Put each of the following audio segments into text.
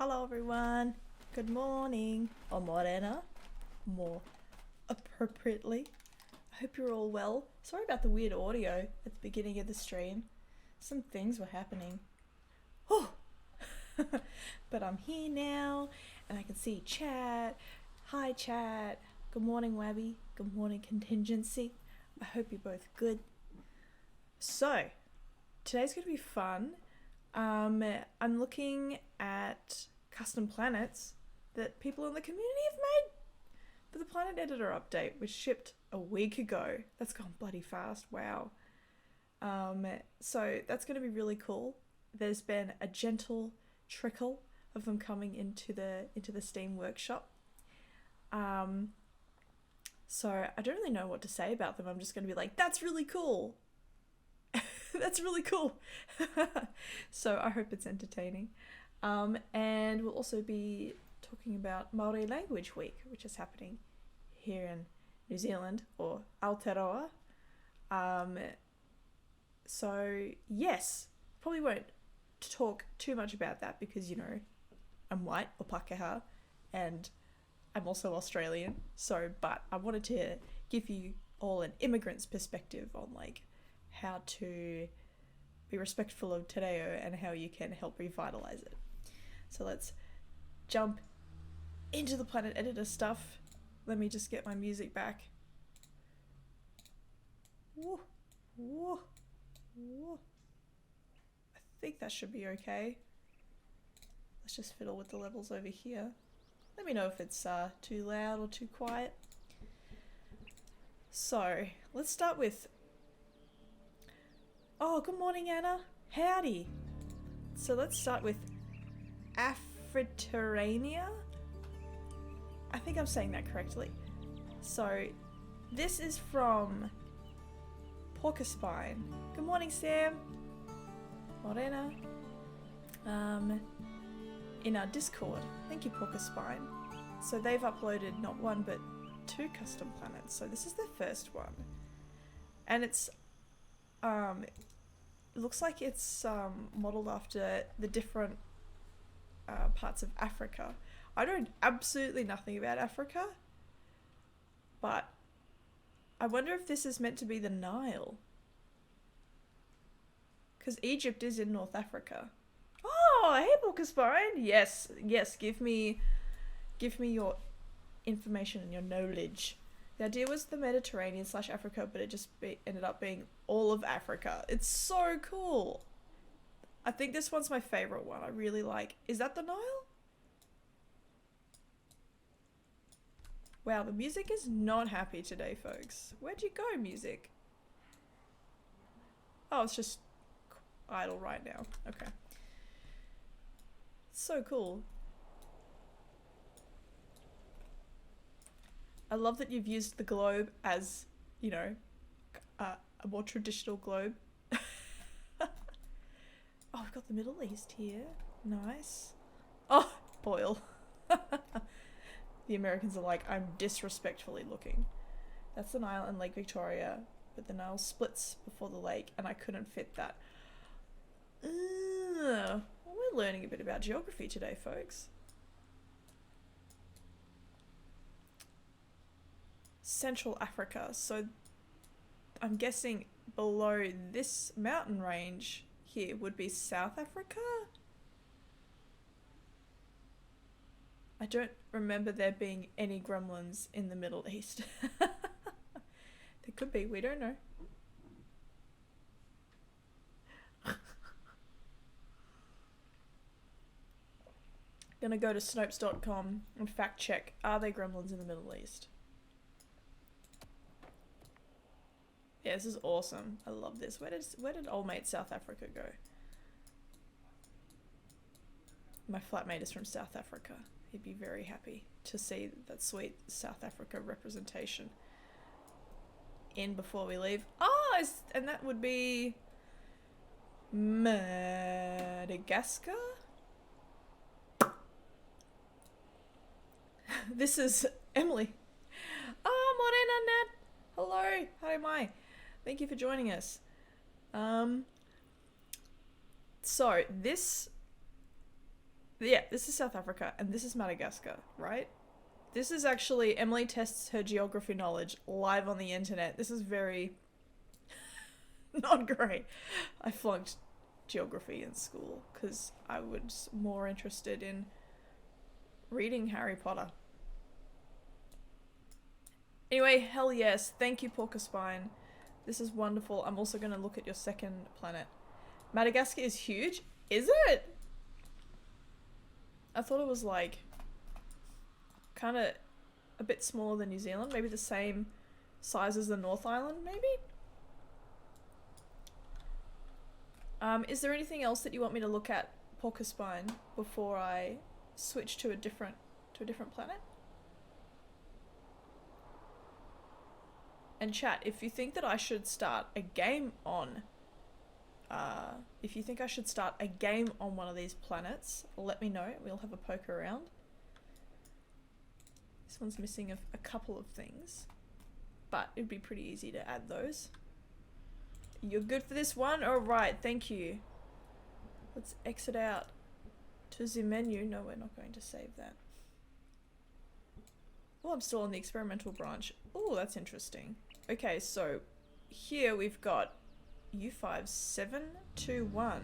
Hello everyone, good morning, or morena, more appropriately. I hope you're all well. Sorry about the weird audio at the beginning of the stream. Some things were happening. Oh, but I'm here now and I can see chat. Hi chat, good morning Wabby, good morning contingency. I hope you're both good. So, today's going to be fun. I'm looking at custom planets that people in the community have made for the Planet Editor update, which shipped a week ago. That's gone bloody fast, wow. So that's going to be really cool. There's been a gentle trickle of them coming into the Steam workshop. So I don't really know what to say about them. I'm just going to be like, that's really cool. That's really cool. So I hope it's entertaining. And we'll also be talking about Māori Language Week, which is happening here in New Zealand, or Aotearoa. So yes, probably won't talk too much about that because, you know, I'm white or Pākehā and I'm also Australian. So, but I wanted to give you all an immigrant's perspective on like how to be respectful of te reo and how you can help revitalize it. So let's jump into the Planet Editor stuff. Let me just get my music back. Whoa, whoa, whoa. I think that should be okay. Let's just fiddle with the levels over here. Let me know if it's too loud or too quiet. So let's start with... Oh, good morning, Anna. Howdy. So let's start with Africania. I think I'm saying that correctly. So this is from Porcuspine. Good morning, Sam. Morena. In our Discord. Thank you, Porcuspine. So they've uploaded not one but 2 custom planets. So this is the first one. And it's it looks like it's modelled after the different parts of Africa. I know absolutely nothing about Africa, but I wonder if this is meant to be the Nile. Because Egypt is in North Africa. Oh, hey Porcuspine! Yes, yes, give me your information and your knowledge. The idea was the Mediterranean / Africa, but it just ended up being all of Africa. It's so cool. I think this one's my favorite one. I really like. Is that the Nile? Wow, the music is not happy today, folks. Where'd you go, music? Oh, it's just idle right now. Okay. So cool. I love that you've used the globe as, you know, a more traditional globe. Oh, we've got the Middle East here. Nice. Oh, boil. The Americans are like, I'm disrespectfully looking. That's the Nile and Lake Victoria, but the Nile splits before the lake, and I couldn't fit that. Well, we're learning a bit about geography today, folks. Central Africa, so I'm guessing below this mountain range here would be South Africa? I don't remember there being any gremlins in the Middle East. There could be, we don't know. Gonna go to Snopes.com and fact check, are there gremlins in the Middle East? Yeah, this is awesome. I love this. Where did old mate South Africa go? My flatmate is from South Africa. He'd be very happy to see that sweet South Africa representation in before we leave. Oh, and that would be Madagascar? This is Emily. Oh, Morena Nat. Hello. How am I? Thank you for joining us. So this Yeah, this is South Africa, and this is Madagascar, right? This is actually, Emily tests her geography knowledge live on the internet. This is very not great. I flunked geography in school because I was more interested in reading Harry Potter. Anyway, hell yes. Thank you, Porcupine. This is wonderful. I'm also going to look at your second planet. Madagascar is huge? Is it? I thought it was like kind of a bit smaller than New Zealand. Maybe the same size as the North Island, maybe? Is there anything else that you want me to look at, Porcupine, before I switch to a different planet? And chat, if you think that I should start a game on one of these planets, let me know. We'll have a poke around. This one's missing a couple of things, but it'd be pretty easy to add those. You're good for this one? Alright, thank you. Let's exit out to the menu. No, we're not going to save that. Oh, I'm still on the experimental branch. Oh, that's interesting. Okay, so here we've got U5721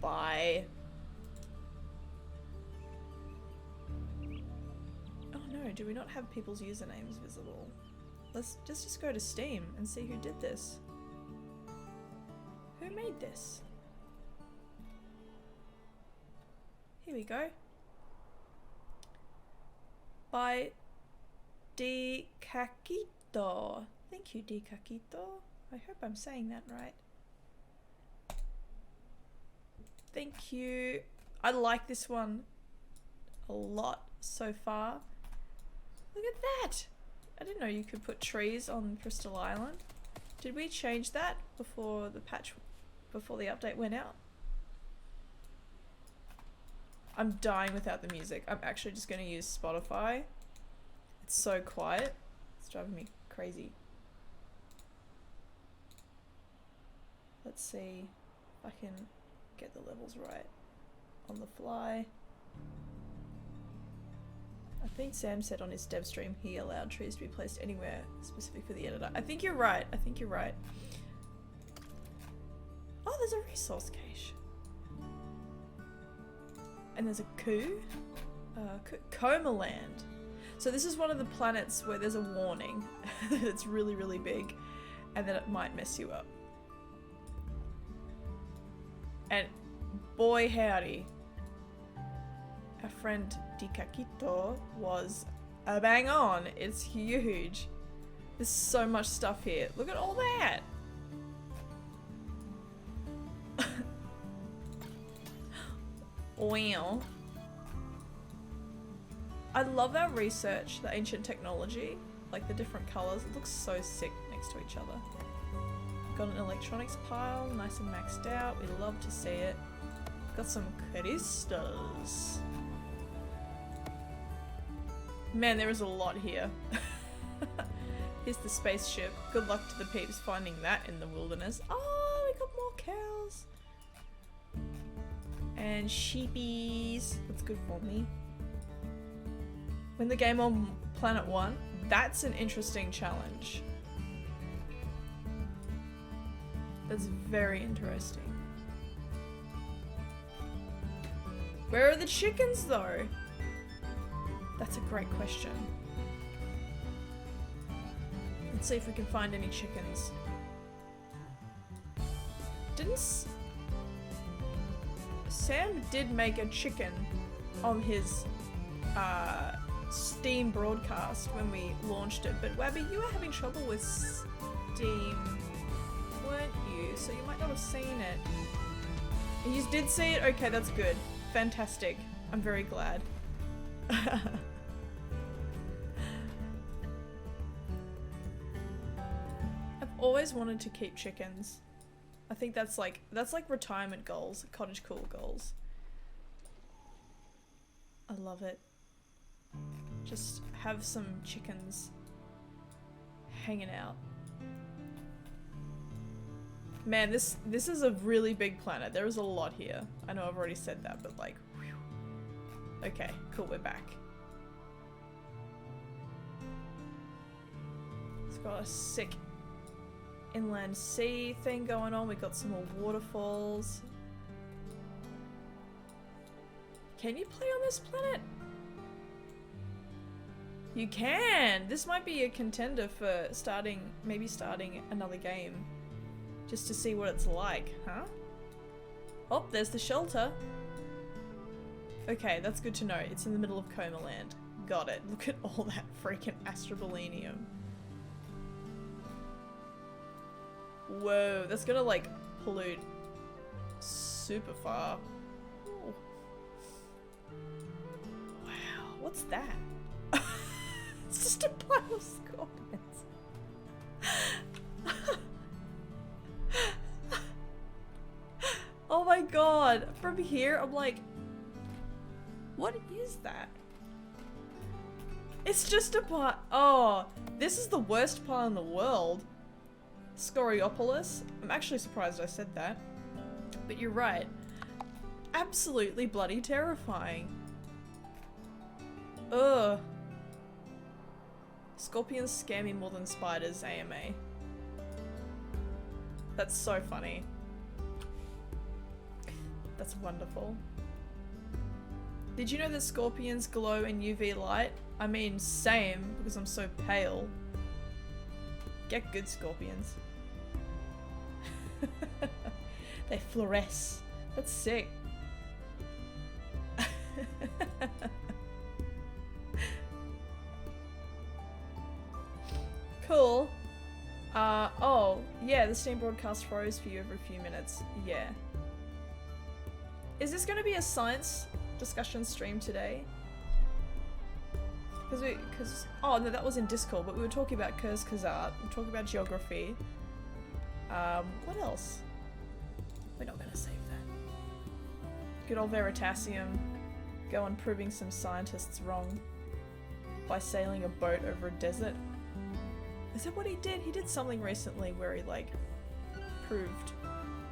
by... Oh no, do we not have people's usernames visible? Let's just go to Steam and see who did this. Who made this? Here we go. By Di Kakito. Thank you, Di Kakito. I hope I'm saying that right. Thank you. I like this one a lot so far. Look at that! I didn't know you could put trees on Crystal Island. Did we change that before the update went out? I'm dying without the music. I'm actually just going to use Spotify. It's so quiet. It's driving me crazy. Let's see if I can get the levels right on the fly. I think Sam said on his dev stream he allowed trees to be placed anywhere specific for the editor. I think you're right. I think you're right. Oh, there's a resource cache. And there's a Comaland. So this is one of the planets where there's a warning that it's really, really big and that it might mess you up. And boy howdy, our friend Dikakito was a bang on. It's huge. There's so much stuff here. Look at all that. Wow. I love our research, the ancient technology, like the different colors. It looks so sick next to each other. Got an electronics pile, nice and maxed out. We love to see it. Got some crystals. Man, there is a lot here. Here's the spaceship. Good luck to the peeps finding that in the wilderness. Oh, we got more cows. And sheepies. That's good for me. Win the game on Planet 1. That's an interesting challenge. That's very interesting. Where are the chickens though? That's a great question. Let's see if we can find any chickens. Sam did make a chicken on his Steam broadcast when we launched it, but Wabby, you were having trouble with Steam, weren't you? So you might not have seen it. You did see it? Okay, that's good. Fantastic. I'm very glad. I've always wanted to keep chickens. I think that's like retirement goals, cottage cool goals. I love it. Just have some chickens hanging out. Man, this is a really big planet. There is a lot here. I know I've already said that, but like, whew. Okay, cool, we're back. It's got a sick inland sea thing going on. We got some more waterfalls. Can you play on this planet? You can! This might be a contender for maybe starting another game. Just to see what it's like, huh? Oh, there's the shelter. Okay, that's good to know. It's in the middle of Coma Land. Got it. Look at all that freaking astrobolenium. Whoa, that's gonna like pollute super far. Ooh. Wow, what's that? It's just a pile of scorpions. Oh my god, from here I'm like, what is that? It's just a part. Oh, this is the worst part in the world. Scoriopolis. I'm actually surprised I said that. But you're right. Absolutely bloody terrifying. Ugh. Scorpions scare me more than spiders, AMA. That's so funny. That's wonderful. Did you know that scorpions glow in UV light? I mean, same, because I'm so pale. Get good, scorpions. They fluoresce. That's sick. Cool. Oh, yeah, the Steam broadcast froze for you every few minutes. Yeah. Is this going to be a science discussion stream today? Oh no, that was in Discord, but we were talking about Kazart, we were talking about geography. What else? We're not going to save that. Good old Veritasium, go on proving some scientists wrong by sailing a boat over a desert. Is that what he did? He did something recently where he like proved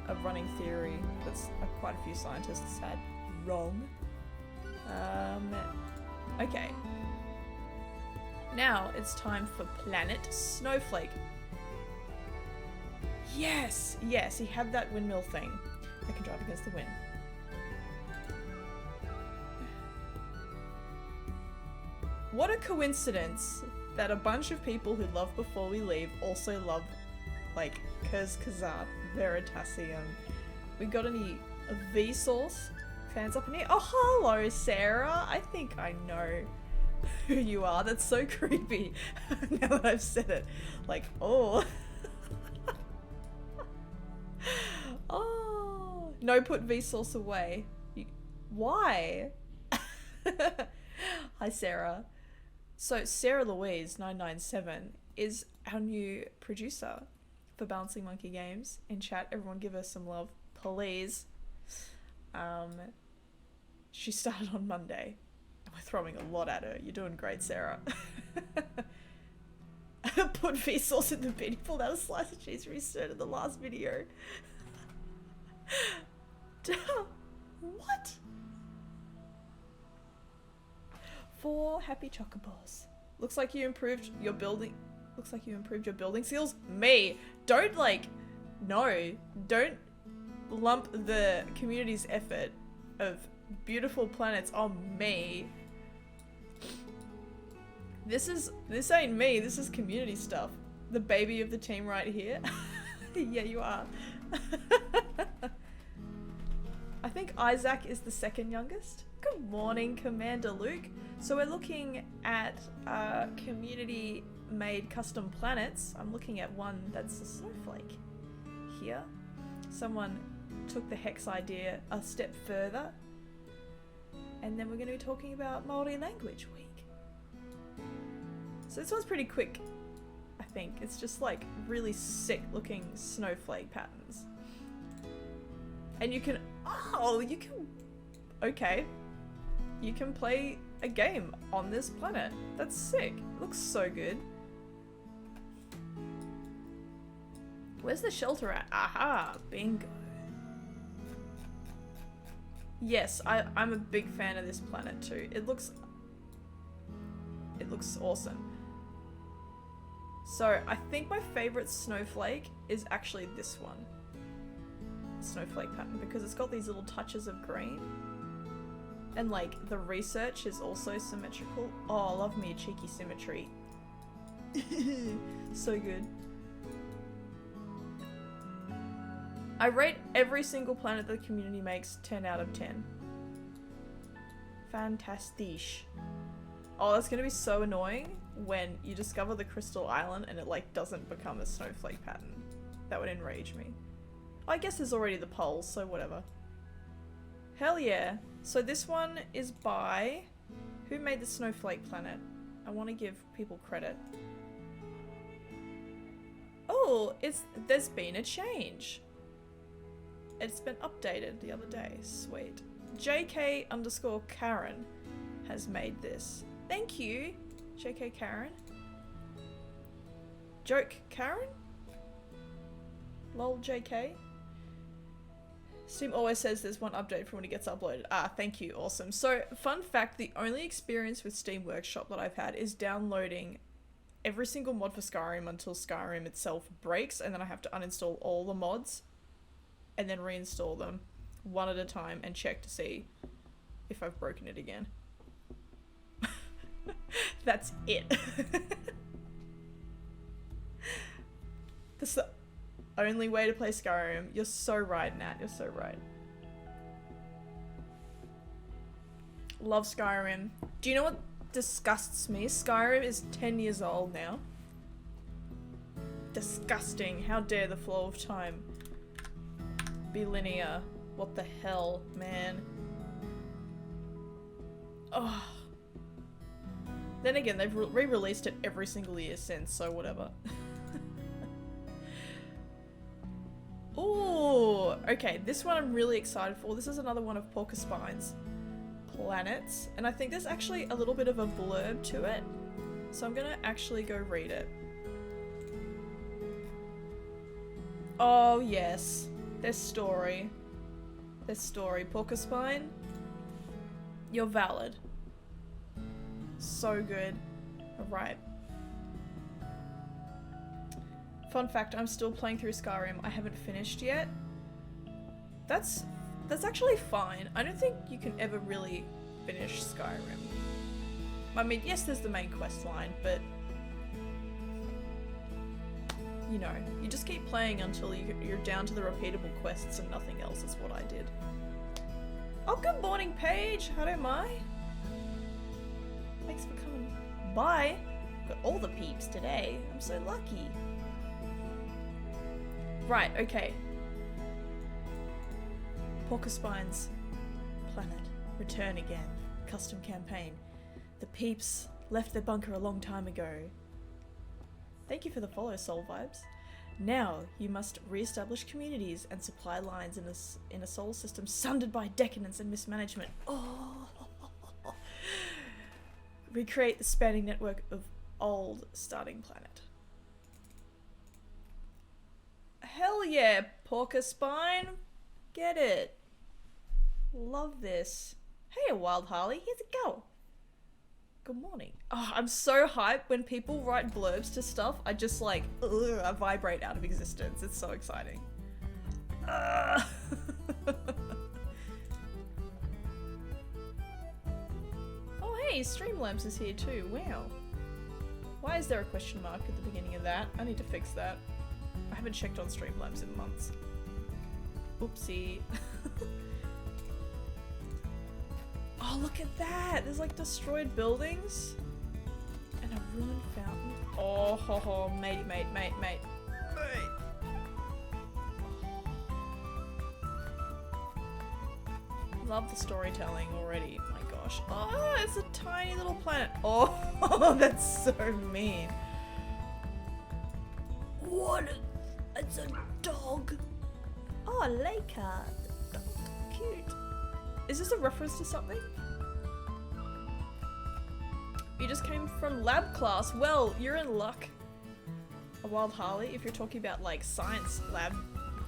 a running theory that's quite a few scientists had wrong. Okay. Now it's time for Planet Snowflake. Yes! Yes, he had that windmill thing that can drive against the wind. What a coincidence that a bunch of people who love Before We Leave also love, like, Kazart, Veritasium. We got any Vsauce fans up in here? Oh, hello, Sarah! I think I know who you are. That's so creepy now that I've said it. Like, oh. Oh. No, put Vsauce away. Why? Hi, Sarah. So, Sarah Louise 997 is our new producer for Bouncing Monkey Games. In chat, everyone give her some love, please. She started on Monday. We're throwing a lot at her. You're doing great, Sarah. Put Vsauce in the bin. Pulled out a slice of cheese restirred in the last video. What? 4 happy chocobos. Looks like you improved your building. Looks like you improved your building skills. Me. Don't no. Don't lump the community's effort of beautiful planets on me. This ain't me. This is community stuff. The baby of the team right here. Yeah, you are. I think Isaac is the second youngest. Good morning, Commander Luke. So we're looking at community-made custom planets. I'm looking at one that's a snowflake here. Someone took the Hex idea a step further. And then we're going to be talking about Māori Language Week. So this one's pretty quick, I think. It's just like really sick looking snowflake patterns. And you can, okay. You can play a game on this planet. That's sick. It looks so good. Where's the shelter at? Aha, bingo. Yes, I'm a big fan of this planet too. It looks awesome. So I think my favorite snowflake is actually this one. Snowflake pattern, because it's got these little touches of green. And like the research is also symmetrical. Oh, I love me a cheeky symmetry. So good. I rate every single planet the community makes 10 out of 10. Fantastic. Oh, that's gonna be so annoying when you discover the crystal island and it like doesn't become a snowflake pattern. That would enrage me. I guess there's already the poles, so whatever. Hell yeah. So this one is by... Who made the snowflake planet? I want to give people credit. Oh, there's been a change. It's been updated the other day. Sweet. JK_Karen has made this. Thank you, JK Karen. Joke Karen? Lol JK? Steam always says there's one update for when it gets uploaded. Ah, thank you, awesome. So, fun fact, the only experience with Steam Workshop that I've had is downloading every single mod for Skyrim until Skyrim itself breaks, and then I have to uninstall all the mods and then reinstall them one at a time and check to see if I've broken it again. That's it. That's the only way to play Skyrim. You're so right, Nat. You're so right. Love Skyrim. Do you know what disgusts me? Skyrim is 10 years old now. Disgusting. How dare the flow of time be linear. What the hell, man. Oh. Then again, they've re-released it every single year since, so whatever. Ooh, okay, this one I'm really excited for. This is another one of Porcuspine's planets, and I think there's actually a little bit of a blurb to it, so I'm gonna actually go read it. Oh yes, their story. Their story. Porcuspine, you're valid. So good. Alright. Fun fact, I'm still playing through Skyrim. I haven't finished yet. That's actually fine. I don't think you can ever really finish Skyrim. I mean, yes, there's the main quest line, but you know, you just keep playing until you're down to the repeatable quests and nothing else. That's what I did. Oh, good morning, Paige. How am I? Thanks for coming by. Got all the peeps today. I'm so lucky. Right, okay. Porcuspine's planet. Return again. Custom campaign. The peeps left their bunker a long time ago. Thank you for the follow, Soul Vibes. Now, you must re-establish communities and supply lines in a solar system sundered by decadence and mismanagement. Oh. Recreate the spanning network of old starting planet. Hell yeah, Porcuspine. Get it. Love this. Hey, Wild Harley, here's a go. Good morning. Oh, I'm so hyped when people write blurbs to stuff. I just like, I vibrate out of existence. It's so exciting. Oh hey, Streamlabs is here too. Wow. Why is there a question mark at the beginning of that? I need to fix that. I haven't checked on Streamlabs in months. Oopsie. Oh, look at that! There's like destroyed buildings and a ruined fountain. Oh, ho, ho, mate. Love the storytelling already. My gosh. Oh, it's a tiny little planet. Oh, that's so mean. What? It's a dog. Oh, Leica. Cute. Is this a reference to something? You just came from lab class. Well, you're in luck. A wild Harley? If you're talking about like science lab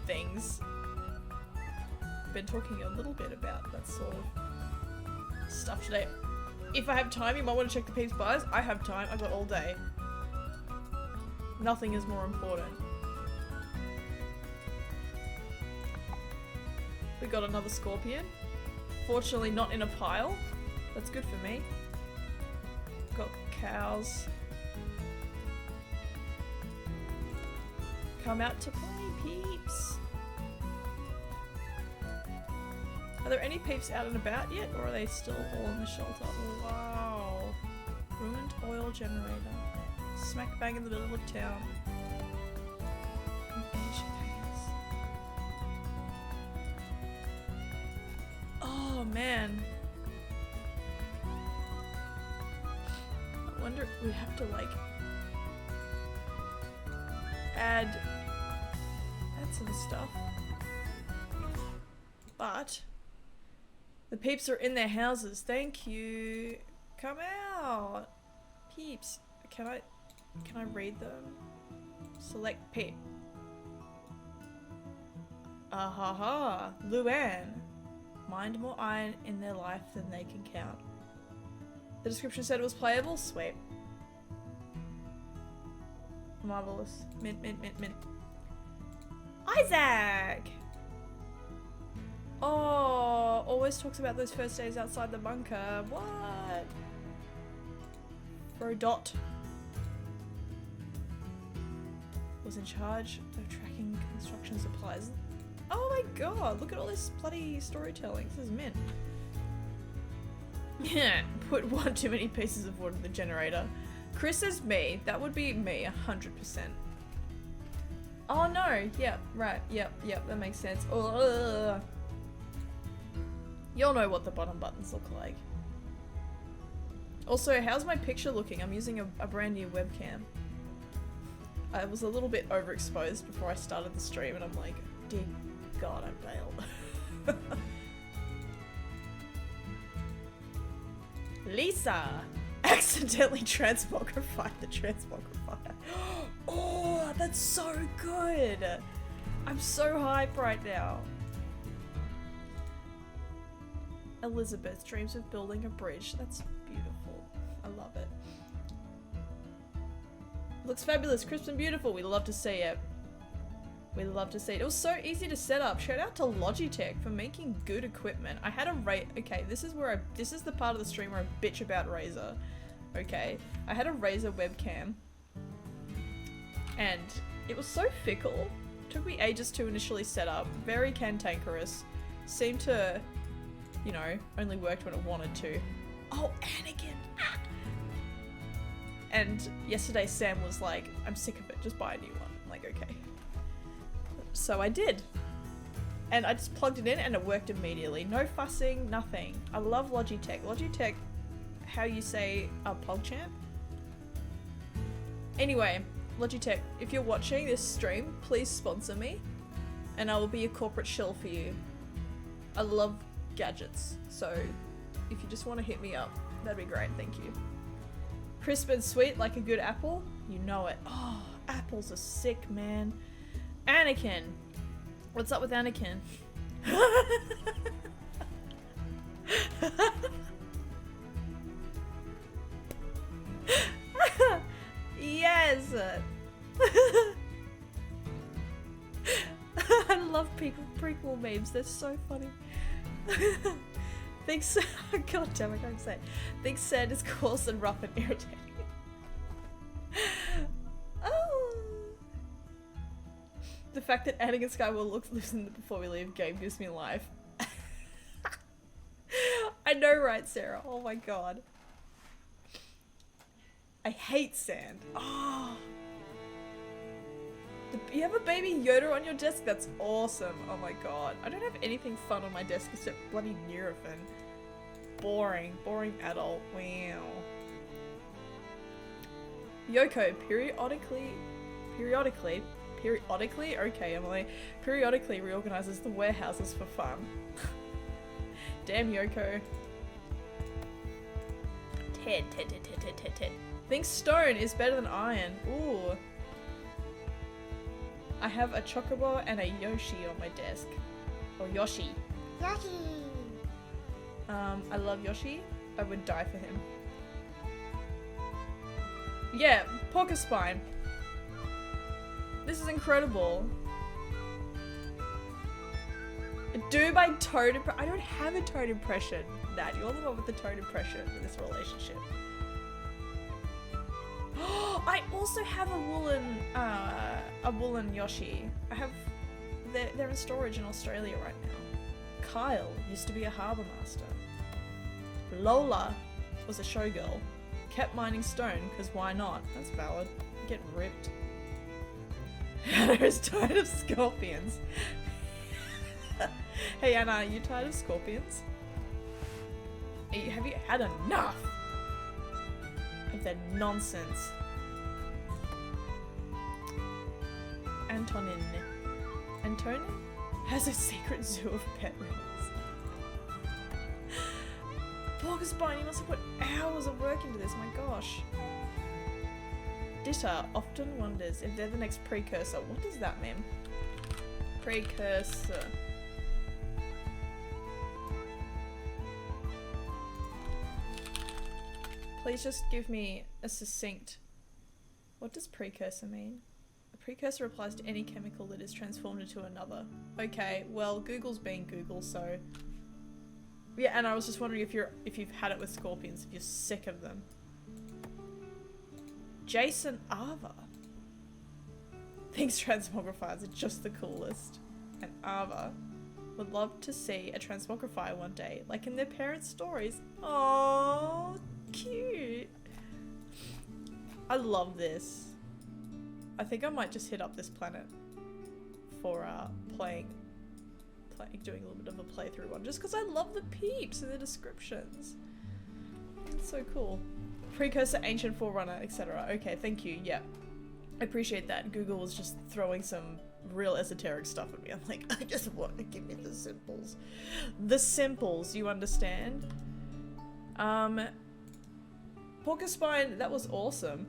things. Been talking a little bit about that sort of stuff today. If I have time, you might want to check the peeps buys. I have time. I've got all day. Nothing is more important. We got another scorpion. Fortunately not in a pile. That's good for me. Got cows. Come out to play, peeps. Are there any peeps out and about yet, or are they still all in the shelter? Wow. Ruined oil generator. Smack bang in the middle of town. Oh man. I wonder if we have to like add some stuff. But the peeps are in their houses. Thank you. Come out. Peeps. Can I read them? Select peep. Ahaha. Luann. Mind more iron in their life than they can count. The description said it was playable. Sweet. Marvelous. Mint, mint, mint, mint. Isaac! Oh, always talks about those first days outside the bunker. What? Rodot was in charge of tracking construction supplies. Oh my god, look at all this bloody storytelling. This is mint. Yeah, put one too many pieces of wood in the generator. Chris is me. That would be me, 100%. Oh no, yep, right, yep, that makes sense. Ugh. You'll know what the bottom buttons look like. Also, how's my picture looking? I'm using a brand new webcam. I was a little bit overexposed before I started the stream and I'm like, dear God, I'm pale. Lisa! Accidentally transmogrified the transmogrifier. Oh, that's so good! I'm so hyped right now. Elizabeth dreams of building a bridge. That's beautiful. I love it. Looks fabulous, crisp and beautiful. We love to see it. We love to see it. It was so easy to set up. Shout out to Logitech for making good equipment. I had a okay, this is the part of the stream where I bitch about Razer. Okay, I had a Razer webcam and it was so fickle. Took me ages to initially set up. Very cantankerous. Seemed to, you know, only worked when it wanted to. Oh, Anakin! Ah! And yesterday Sam was like, I'm sick of it, just buy a new one. I'm like, okay. So I did. And I just plugged it in and it worked immediately. No fussing, nothing. I love Logitech. Logitech, how you say PogChamp? Anyway, Logitech, if you're watching this stream, please sponsor me and I will be a corporate shill for you. I love gadgets, so if you just want to hit me up, that'd be great, thank you. Crisp and sweet like a good apple, you know it. Oh, apples are sick, man. Anakin, what's up with Anakin? Yes. I love prequel memes, they're so funny. Thanks, god damn, I can't say it. Thinks sand is coarse and rough and irritating. Oh. The fact that Anakin Skywalker lives in the before we leave game gives me life. I know, right, Sarah? Oh my god. I hate sand. Oh. You have a baby Yoda on your desk? That's awesome. Oh my god. I don't have anything fun on my desk except bloody Nurofen. Boring. Boring adult. Wow. Yoko, periodically? Okay, Emily. Periodically reorganizes the warehouses for fun. Damn Yoko. Ted. Thinks stone is better than iron. Ooh. I have a chocobo and a Yoshi on my desk. Or Yoshi. Yoshi! I love Yoshi. I would die for him. Yeah, Porcupine. This is incredible. Do my toad impression. I don't have a toad impression. Dad, you're the one with the toad impression in this relationship. I also have a woolen Yoshi. I have, they're in storage in Australia right now. Kyle used to be a harbour master. Lola was a showgirl. Kept mining stone, because why not? That's valid. Get ripped. Anna's tired of scorpions. Hey Anna, are you tired of scorpions? Have you had enough of their nonsense? Antonin has a secret zoo of pet rabbits. Porcupine, you must have put hours of work into this, my gosh. Ditta often wonders if they're the next precursor. What does that mean? Precursor. Please just give me a succinct... What does precursor mean? A precursor applies to any chemical that is transformed into another. Okay, well, Google's being Google, so... Yeah, and I was just wondering if you've had it with scorpions, if you're sick of them. Jason Ava thinks transmogrifiers are just the coolest. And Ava would love to see a transmogrifier one day, like in their parents' stories. Oh, cute. I love this. I think I might just hit up this planet for doing a little bit of a playthrough one, just because I love the peeps and the descriptions. It's so cool. Precursor, ancient forerunner, etc. Okay, thank you. Yeah, I appreciate that. Google was just throwing some real esoteric stuff at me. I'm like, I just want to give me the simples. The simples, you understand? Porcupine, that was awesome.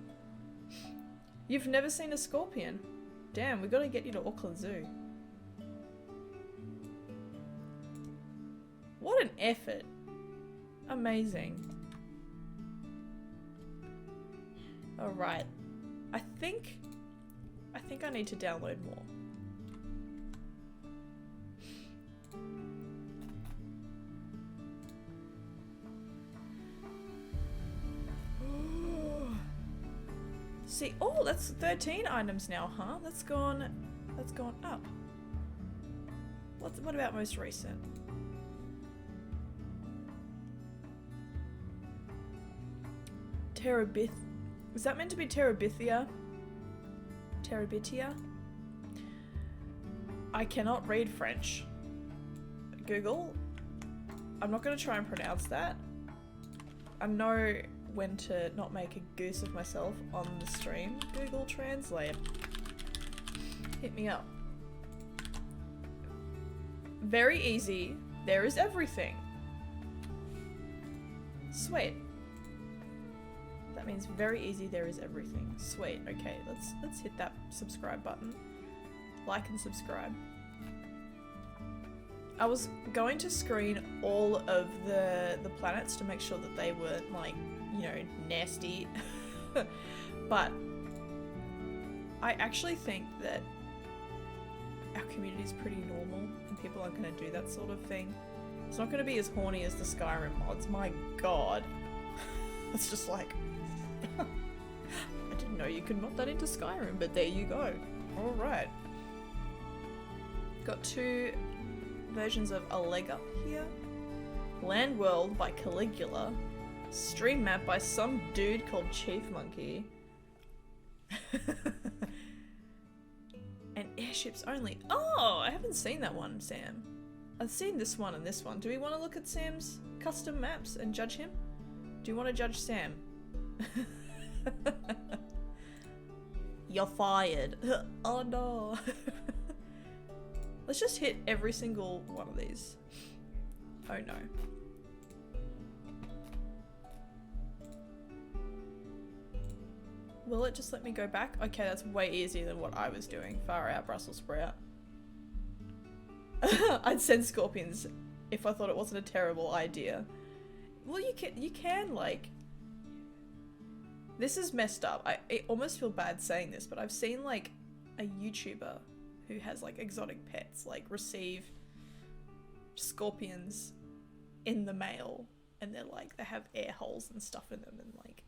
You've never seen a scorpion? Damn, we gotta get you to Auckland Zoo. What an effort. Amazing. Alright. I think I need to download more. See, oh, that's 13 items now, huh? That's gone up. What about most recent? Terabith. Was that meant to be Terabithia? Terabithia? I cannot read French. Google, I'm not going to try and pronounce that. I know when to not make a goose of myself on the stream. Google Translate. Hit me up. Very easy. There is everything. Sweet. That means very easy, there is everything. Sweet. Okay, let's hit that subscribe button. Like and subscribe. I was going to screen all of the planets to make sure that they weren't, like, you know, nasty. But I actually think that our community is pretty normal and people aren't going to do that sort of thing. It's not going to be as horny as the Skyrim mods. My god. It's just like... I didn't know you could mod that into Skyrim, but there you go. Alright. Got 2 versions of A Leg Up here. Land World by Caligula. Stream Map by some dude called Chief Monkey. And Airships Only. Oh, I haven't seen that one, Sam. I've seen this one and this one. Do we want to look at Sam's custom maps and judge him? Do you want to judge Sam? You're fired. Oh no. Let's just hit every single one of these. Oh no. Will it just let me go back? Okay, that's way easier than what I was doing. Far out, Brussels sprout. I'd send scorpions if I thought it wasn't a terrible idea. Well, you can like... This is messed up. I almost feel bad saying this, but I've seen like a YouTuber who has like exotic pets like receive scorpions in the mail, and they're like, they have air holes and stuff in them and like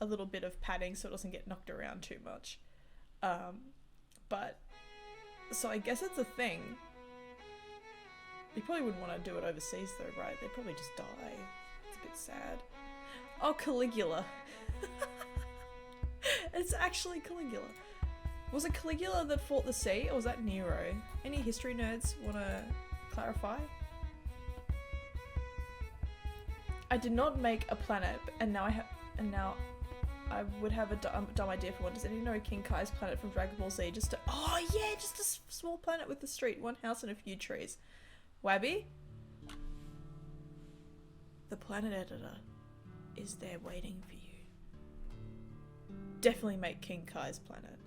a little bit of padding so it doesn't get knocked around too much. But so I guess it's a thing. You probably wouldn't want to do it overseas though, right? They'd probably just die. It's a bit sad. Oh, Caligula. It's actually Caligula. Was it Caligula that fought the sea, or was that Nero? Any history nerds want to clarify? I did not make a planet, and now I would have a dumb idea for one. Does anyone know King Kai's planet from Dragon Ball Z? Just a small planet with a street, one house, and a few trees. Wabby? The planet editor is there waiting for you. Definitely make King Kai's planet.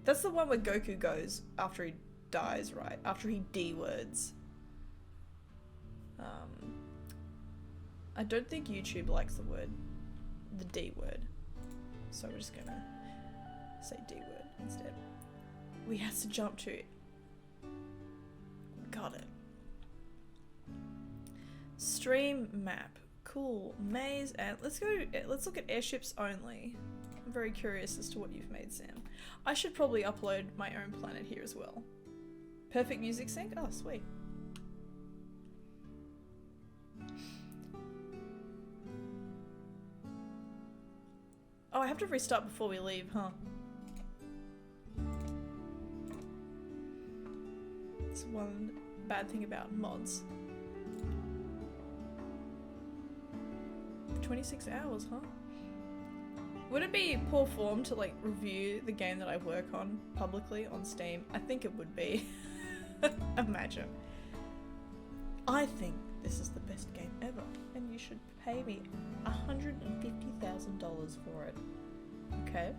That's the one where Goku goes after he dies, right? After he D-words. I don't think YouTube likes the D word. So we're just gonna say D word instead. We have to jump to it. Got it. Stream map. Cool. Maze and let's look at airships only. I'm very curious as to what you've made, Sam. I should probably upload my own planet here as well. Perfect music sync? Oh, sweet. Oh, I have to restart before we leave, huh? That's one bad thing about mods. 26 hours, huh? Would it be poor form to like review the game that I work on publicly on Steam? I think it would be. Imagine. I think this is the best game ever, and you should pay me $150,000 for it. Okay?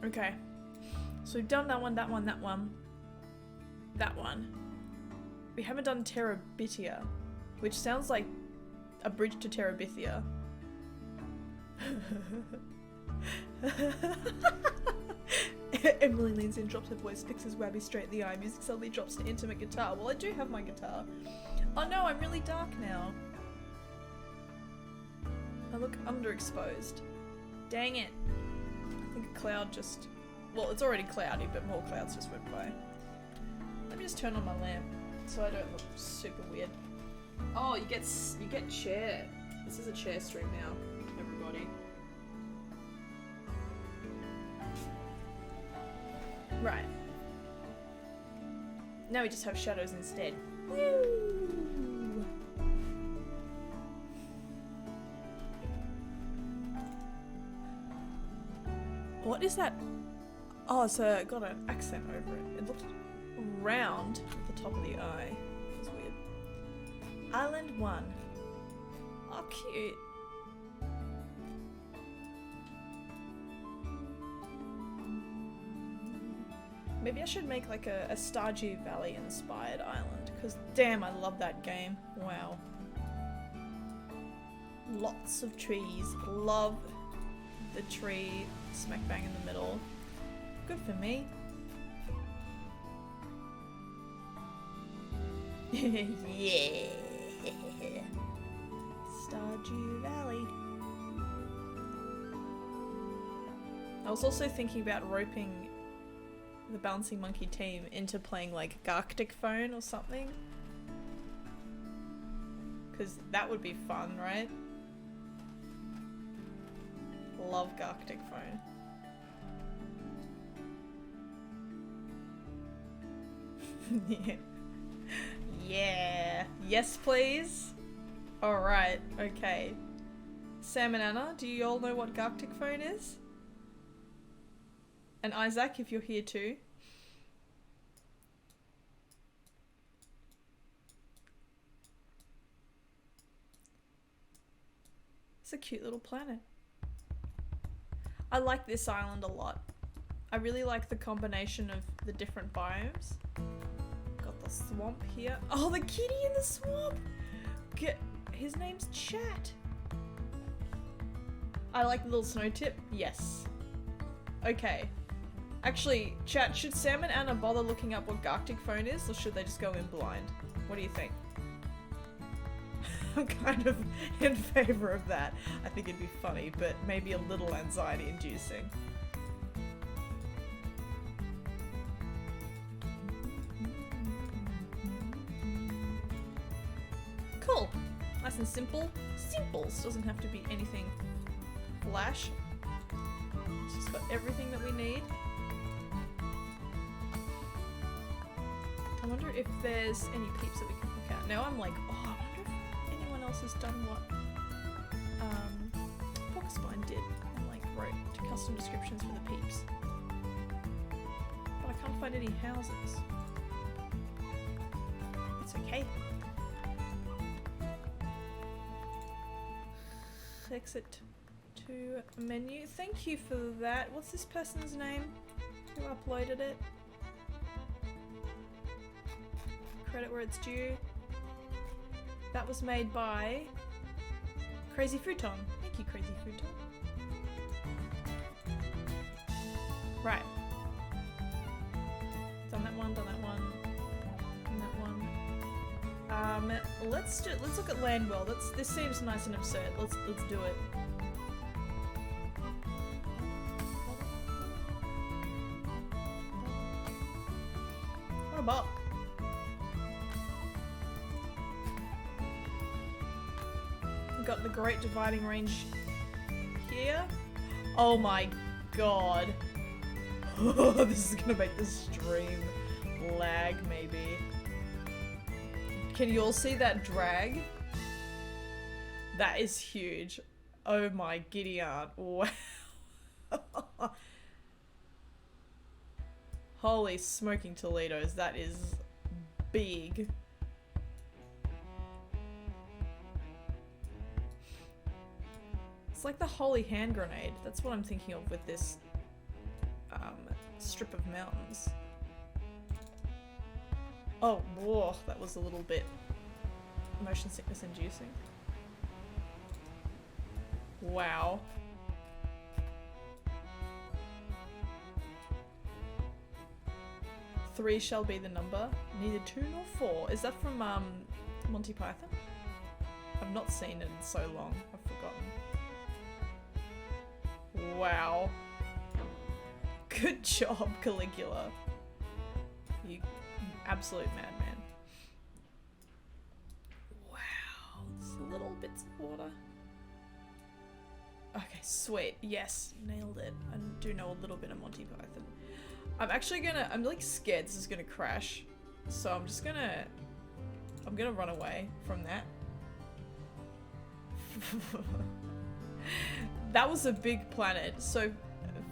Okay. So we've done that one, that one, that one. That one. We haven't done Terabithia, which sounds like a bridge to Terabithia. Emily leans in, drops her voice, fixes Wabby straight in the eye. Music suddenly drops to intimate guitar. Well, I do have my guitar. Oh no, I'm really dark now. I look underexposed. Dang it. I think a cloud just... Well, it's already cloudy, but more clouds just went by. Let me just turn on my lamp so I don't look super weird. Oh, you get chair. This is a chair stream now, everybody. Right. Now we just have shadows instead. Woo! What is that? Oh, it's got an accent over it. It looks round at the top of the eye. It's weird. Island 1. Oh, cute. Maybe I should make like a Stardew Valley inspired island, because damn, I love that game. Wow. Lots of trees. Love the tree smack bang in the middle. Good for me. Yeah. Stardew Valley. I was also thinking about roping the Bouncing Monkey team into playing like Garctic Phone or something. Because that would be fun, right? Love Garctic Phone. Yeah. Yeah. Yes, please. Alright, okay. Sam and Anna, do you all know what Garctic Phone is? And Isaac, if you're here too. It's a cute little planet. I like this island a lot. I really like the combination of the different biomes. Got the swamp here. Oh, the kitty in the swamp! His name's Chat. I like the little snow tip. Yes. Okay. Actually, Chat, should Sam and Anna bother looking up what Garctic phone is, or should they just go in blind? What do you think? I'm kind of in favor of that. I think it'd be funny, but maybe a little anxiety inducing. Cool. Nice and simple. Simples. Doesn't have to be anything flash. It's just got everything that we need. I wonder if there's any peeps that we can look at. Now I'm like, oh, I wonder if anyone else has done what Porcupine did and like wrote custom descriptions for the peeps. But I can't find any houses. It's okay. Exit to menu. Thank you for that. What's this person's name who uploaded it? Credit where it's due. That was made by Crazy Futon. Thank you, Crazy Futon. Right. Done that one, done that one, done that one. Let's look at Land World. This seems nice and absurd. Let's do it. What about? We've got the Great Dividing Range here. Oh my god. This is gonna make the stream lag, maybe. Can you all see that drag? That is huge. Oh my giddy aunt. Wow. Holy smoking Toledos, that is big. It's like the holy hand grenade. That's what I'm thinking of with this strip of mountains. Oh, whoa, that was a little bit motion sickness inducing. Wow. Three shall be the number. Neither 2 nor 4. Is that from Monty Python? I've not seen it in so long. I've forgotten. Wow. Good job, Caligula. You absolute madman. Wow. Just little bits of water. Okay, sweet. Yes, nailed it. I do know a little bit of Monty Python. I'm like scared this is gonna crash. So I'm gonna run away from that. That was a big planet, so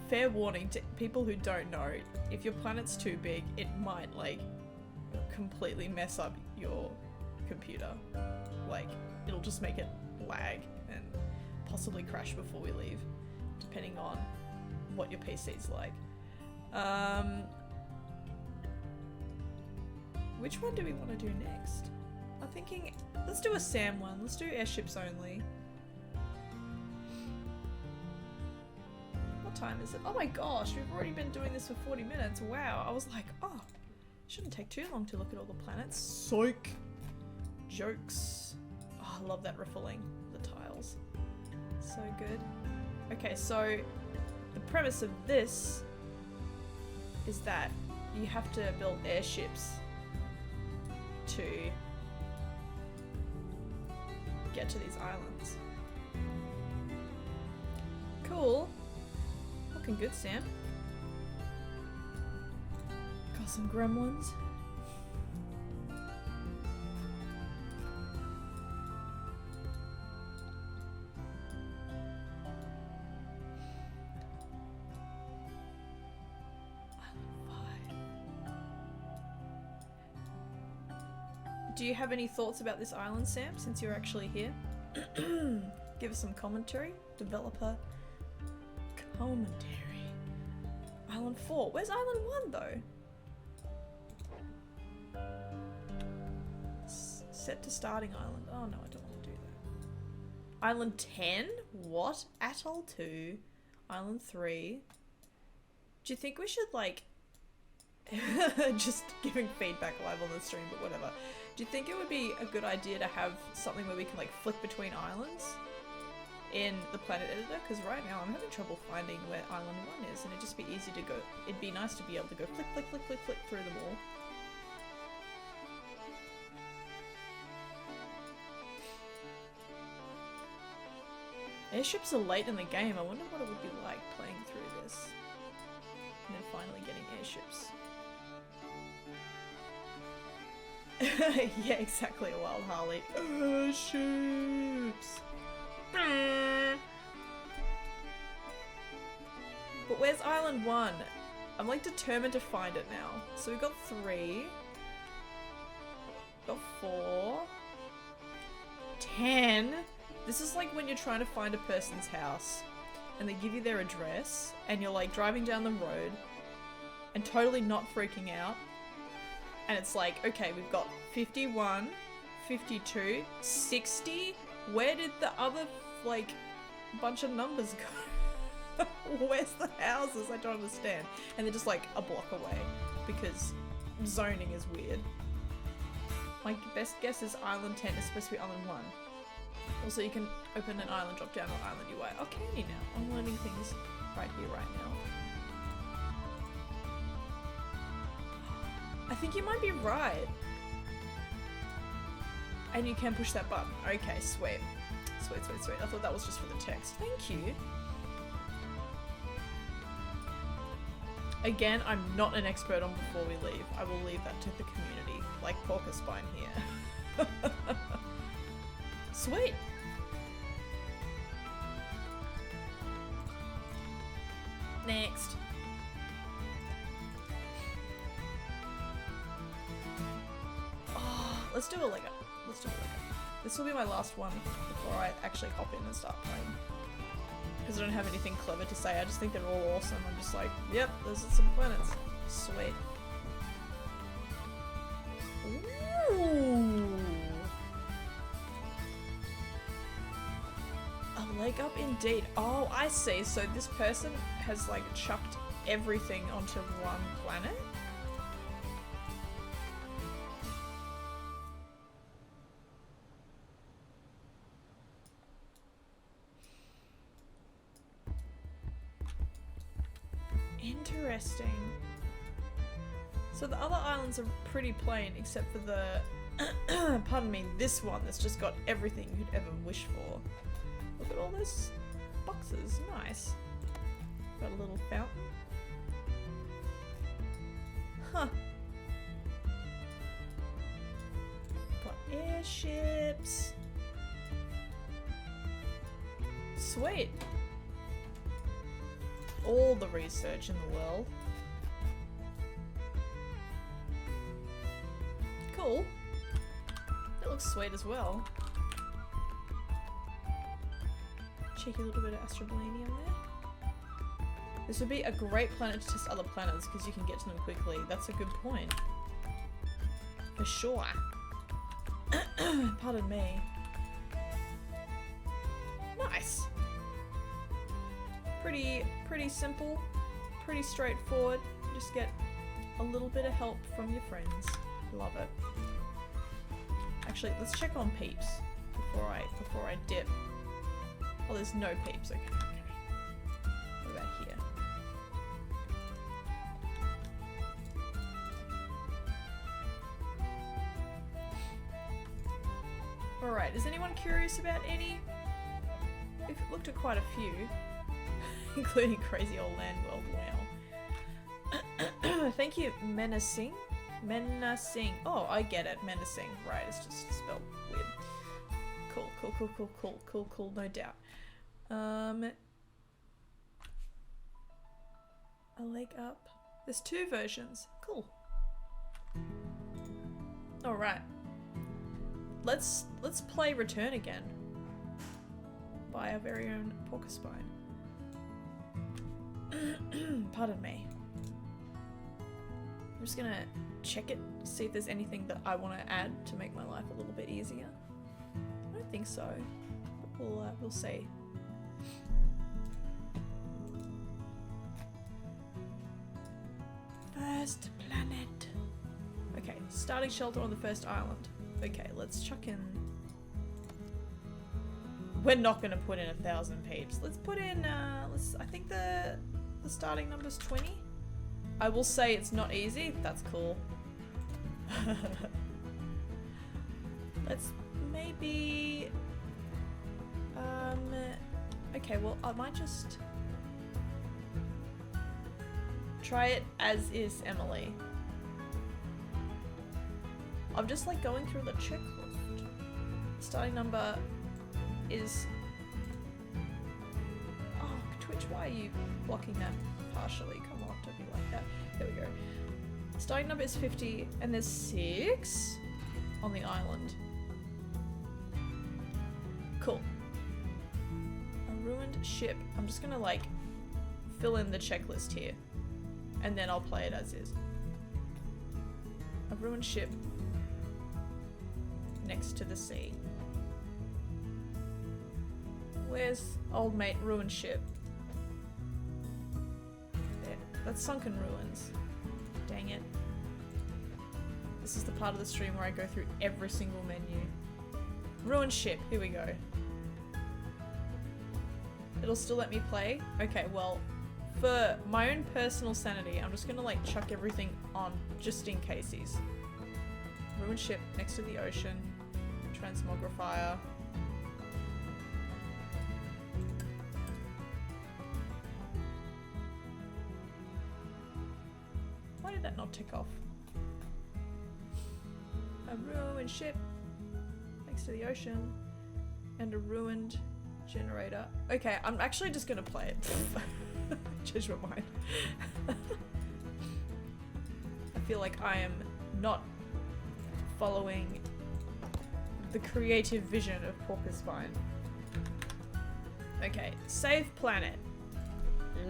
fair warning to people who don't know, if your planet's too big, it might like completely mess up your computer. Like, it'll just make it lag and possibly crash before we leave, depending on what your PC's like. Which one do we want to do next? I'm thinking, let's do a Sam one. Let's do airships only. What time is it? Oh my gosh, we've already been doing this for 40 minutes. Wow, I was like, oh, shouldn't take too long to look at all the planets. Psych. Jokes. Oh, I love that riffling, the tiles. So good. Okay, so the premise of this is that you have to build airships to get to these islands. Cool. Looking good, Sam. Got some gremlins. Do you have any thoughts about this island, Sam, since you're actually here? Give us some commentary. Developer commentary. Island 4. Where's Island 1 though? Set to starting island. Oh no, I don't want to do that. Island 10? What? Atoll 2. Island 3. Do you think we should like... just giving feedback live on the stream, but whatever. Do you think it would be a good idea to have something where we can like flick between islands in the planet editor? Because right now I'm having trouble finding where island 1 is, and it'd just be easy to go. It'd be nice to be able to go flick, flick, flick, flick, flick through them all. Airships are late in the game. I wonder what it would be like playing through this. And then finally getting airships. Yeah, exactly, a wild Harley. Airships! But where's Island 1? I'm like determined to find it now. So we've got 3. Got 4. 10. This is like when you're trying to find a person's house and they give you their address and you're like driving down the road and totally not freaking out. And it's like, okay, we've got 51, 52, 60. Where did the other like bunch of numbers go? Where's the houses? I don't understand. And they're just like a block away because zoning is weird. My best guess is Island 10 is supposed to be Island 1. Also, you can open an island drop down or island UI. Oh, can you now? I'm learning things right here, right now. I think you might be right. And you can push that button. Okay, sweet. Sweet, sweet, sweet. I thought that was just for the text. Thank you. Again, I'm not an expert on before we leave. I will leave that to the community, like Porcupine here. Sweet. Next. Oh, let's do a Lego. Let's do a Lego. This will be my last one before I actually hop in and start playing. Because I don't have anything clever to say. I just think they're all awesome. I'm just like, yep, those are some planets. Sweet. Ooh. A leg up indeed. Oh, I see. So this person has like chucked everything onto one planet? Interesting. So the other islands are pretty plain except for the, pardon me, this one that's just got everything you could ever wish for. Look at all those boxes, nice. Got a little fountain. Huh. Got airships. Sweet. All the research in the world. Cool. That looks sweet as well. Cheeky little bit of astroblanium there. This would be a great planet to test other planets because you can get to them quickly. That's a good point. For sure. Pardon me. Nice. Pretty simple, pretty straightforward. Just get a little bit of help from your friends. Love it. Actually, let's check on peeps before I dip. Oh, there's no peeps. Okay. What about here? Alright, is anyone curious about any? We've looked at quite a few. Including Crazy Old Land World, wow. Thank you, Menacing. Menacing. Oh, I get it, menacing. Right, it's just spelled weird. Cool, no doubt. A leg up. There's 2 versions. Cool. Alright. Let's play Return again. by our very own porcupine. Pardon me. I'm just gonna check it, see if there's anything that I want to add to make my life a little bit easier. I don't think so, but we'll see. First planet. Okay, starting shelter on the first island. Okay, let's chuck in. We're not gonna put in 1,000 peeps. Let's put in. I think the starting number's 20. I will say it's not easy. That's cool. Let's maybe. Okay, well, I might just try it as is Emily. I'm just like going through the checklist. Starting number is. Oh, Twitch, why are you blocking that partially? Come on, don't be like that. There we go. Starting number is 50, and there's 6 on the island. Cool. A ruined ship. I'm just gonna like fill in the checklist here, and then I'll play it as is. A ruined ship next to the sea. Where's old mate ruined ship? There. That's sunken ruins. Dang it. This is the part of the stream where I go through every single menu. Ruined ship. Here we go. It'll still let me play? Okay, well, for my own personal sanity, I'm just gonna like chuck everything on just in casesies. Ruined ship next to the ocean. Transmogrifier. Why did that not tick off? A ruined ship next to the ocean and a ruined generator. Okay, I'm actually just gonna play it. Change my mind. I feel like I am not following the creative vision of Porcupine. Okay, save planet.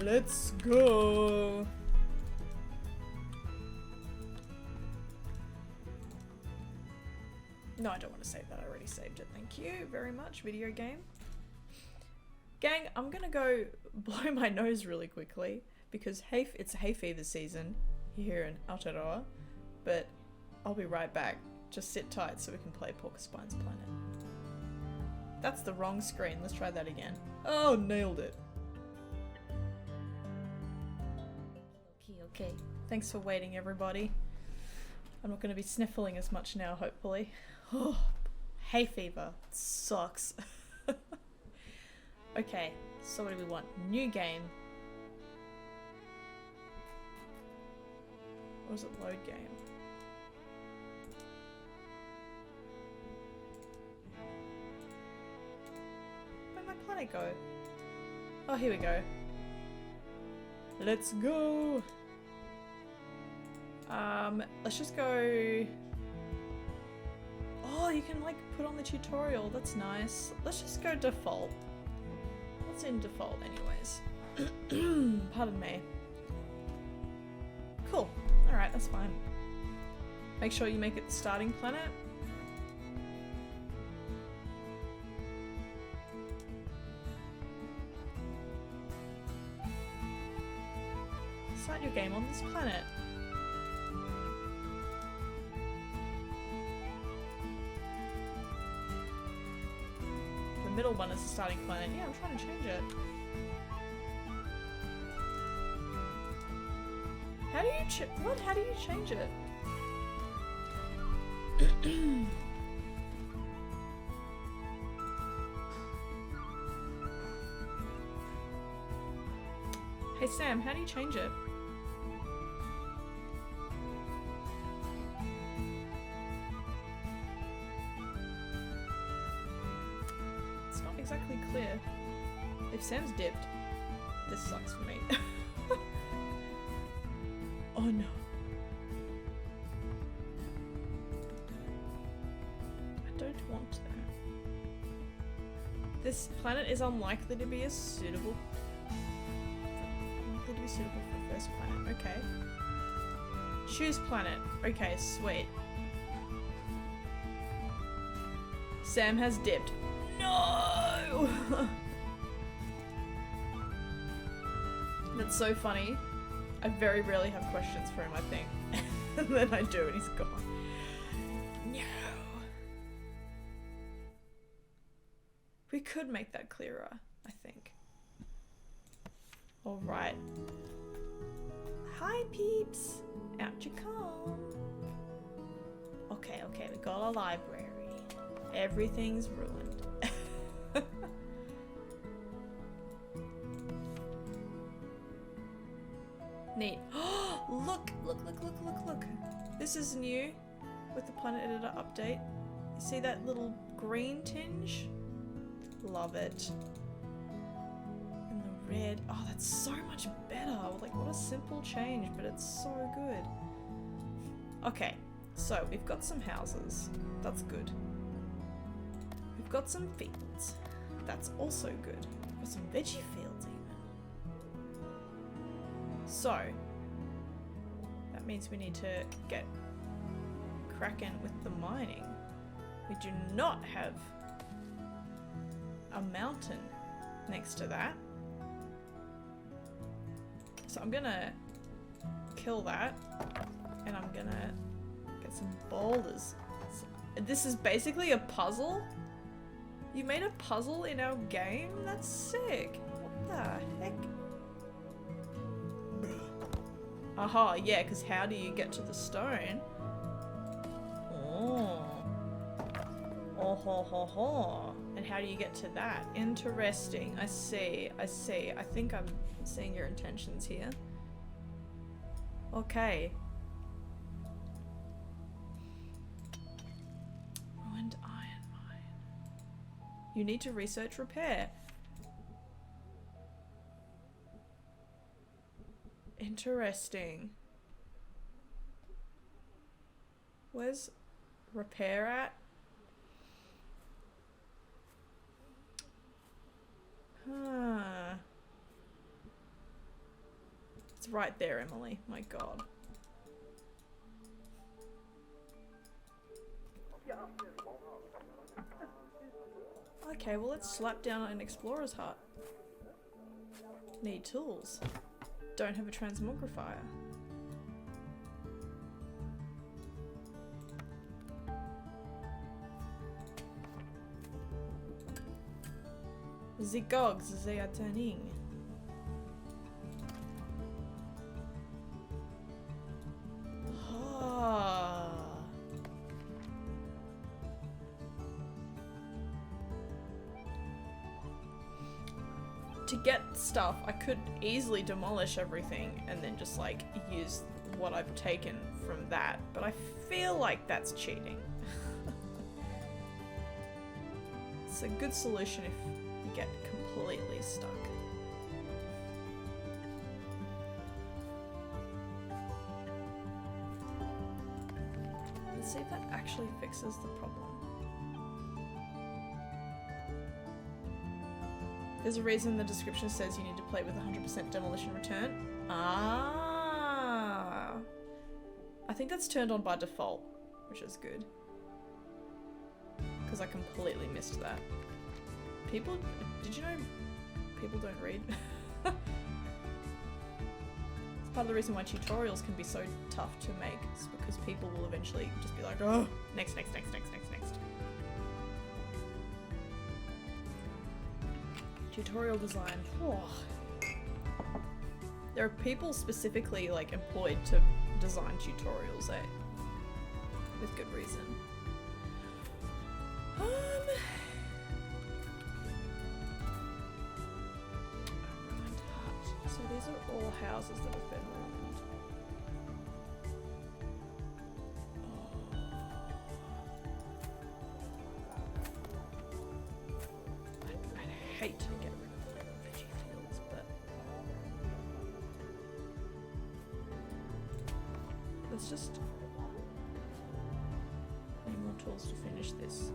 Let's go. No, I don't want to save that. I already saved it. Thank you very much, video game. Gang, I'm gonna go blow my nose really quickly because it's hay fever season here in Aotearoa, but I'll be right back. Just sit tight so we can play Porcupine's Planet. That's the wrong screen. Let's try that again. Oh, nailed it. Okay. Thanks for waiting, everybody. I'm not going to be sniffling as much now, hopefully. Oh, hay fever. It sucks. Okay, so what do we want? New game. Or is it load game? Where'd my planet go? Oh, here we go. Let's go! Let's just go... Oh, you can like put on the tutorial. That's nice. Let's just go default. What's in default anyways? Pardon me. Cool. Alright, that's fine. Make sure you make it the starting planet. Start your game on this planet. The middle one is the starting planet. Yeah, I'm trying to change it. How do you How do you change it? Hey Sam, how do you change it? It's not exactly clear. If Sam's dipped, this sucks for me. Oh no. I don't want that. This planet is unlikely to be suitable for first planet. Okay. Choose planet. Okay, sweet. Sam has dipped. No! That's so funny. I very rarely have questions for him, I think. And then I do and he's gone. No. We could make that clearer, I think. Alright. Hi peeps! Out you come. Okay, we got a library. Everything's ruined. Neat. Look. This is new with the Planet Editor update. You see that little green tinge? Love it. And the red. Oh, that's so much better. Like, what a simple change, but it's so good. Okay, so we've got some houses. That's good. We've got some fields. That's also good. We've got some veggie fields even. So, that means we need to get cracking with the mining. We do not have a mountain next to that. So I'm gonna kill that and I'm gonna get some boulders. This is basically a puzzle? You made a puzzle in our game? That's sick. What the heck? Aha, yeah, because how do you get to the stone? Oh. Oh ho ho ho. And how do you get to that? Interesting. I see. I think I'm seeing your intentions here. Okay. Ruined iron mine. You need to research repair. Interesting. Where's repair at? Huh. It's right there, Emily. My god. Okay, well let's slap down an explorer's hut. Need tools. Don't have a transmogrifier. The cogs, they are turning. Ah. To get stuff, I could easily demolish everything and then just like use what I've taken from that, but I feel like that's cheating. It's a good solution if you get completely stuck. Let's see if that actually fixes the problem. There's a reason the description says you need to play with 100% demolition return. Ah, I think that's turned on by default, which is good. Because I completely missed that. People, did you know people don't read? It's part of the reason why tutorials can be so tough to make. It's because people will eventually just be like, oh, next. Tutorial design. Oh. There are people specifically like employed to design tutorials, eh? With good reason. So these are all houses that have been ruined. I'd hate to get rid of the veggie fields, but let's just need more tools to finish this.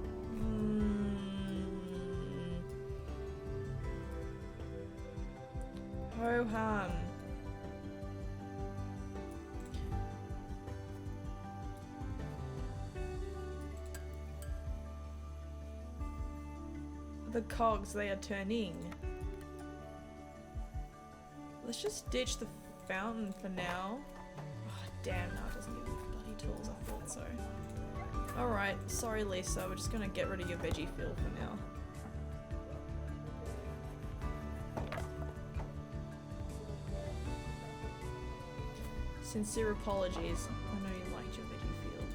Ho hum. The cogs, they are turning. Let's just ditch the fountain for now. Oh, damn, no, it doesn't give me bloody tools. I thought so. Alright, sorry Lisa, we're just gonna get rid of your veggie field for now. Sincere apologies. I know you liked your veggie field.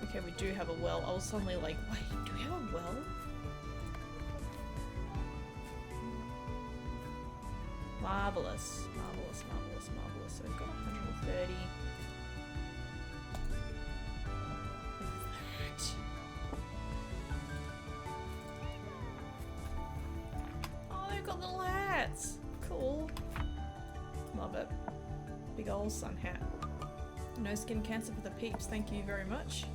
Okay, we do have a well. I was suddenly like, wait, do we have a well? Marvelous, marvelous, marvelous, marvelous. So we've got 130. Oh, they've got little hats. Cool. Love it. Big old sun hat. No skin cancer for the peeps. Thank you very much.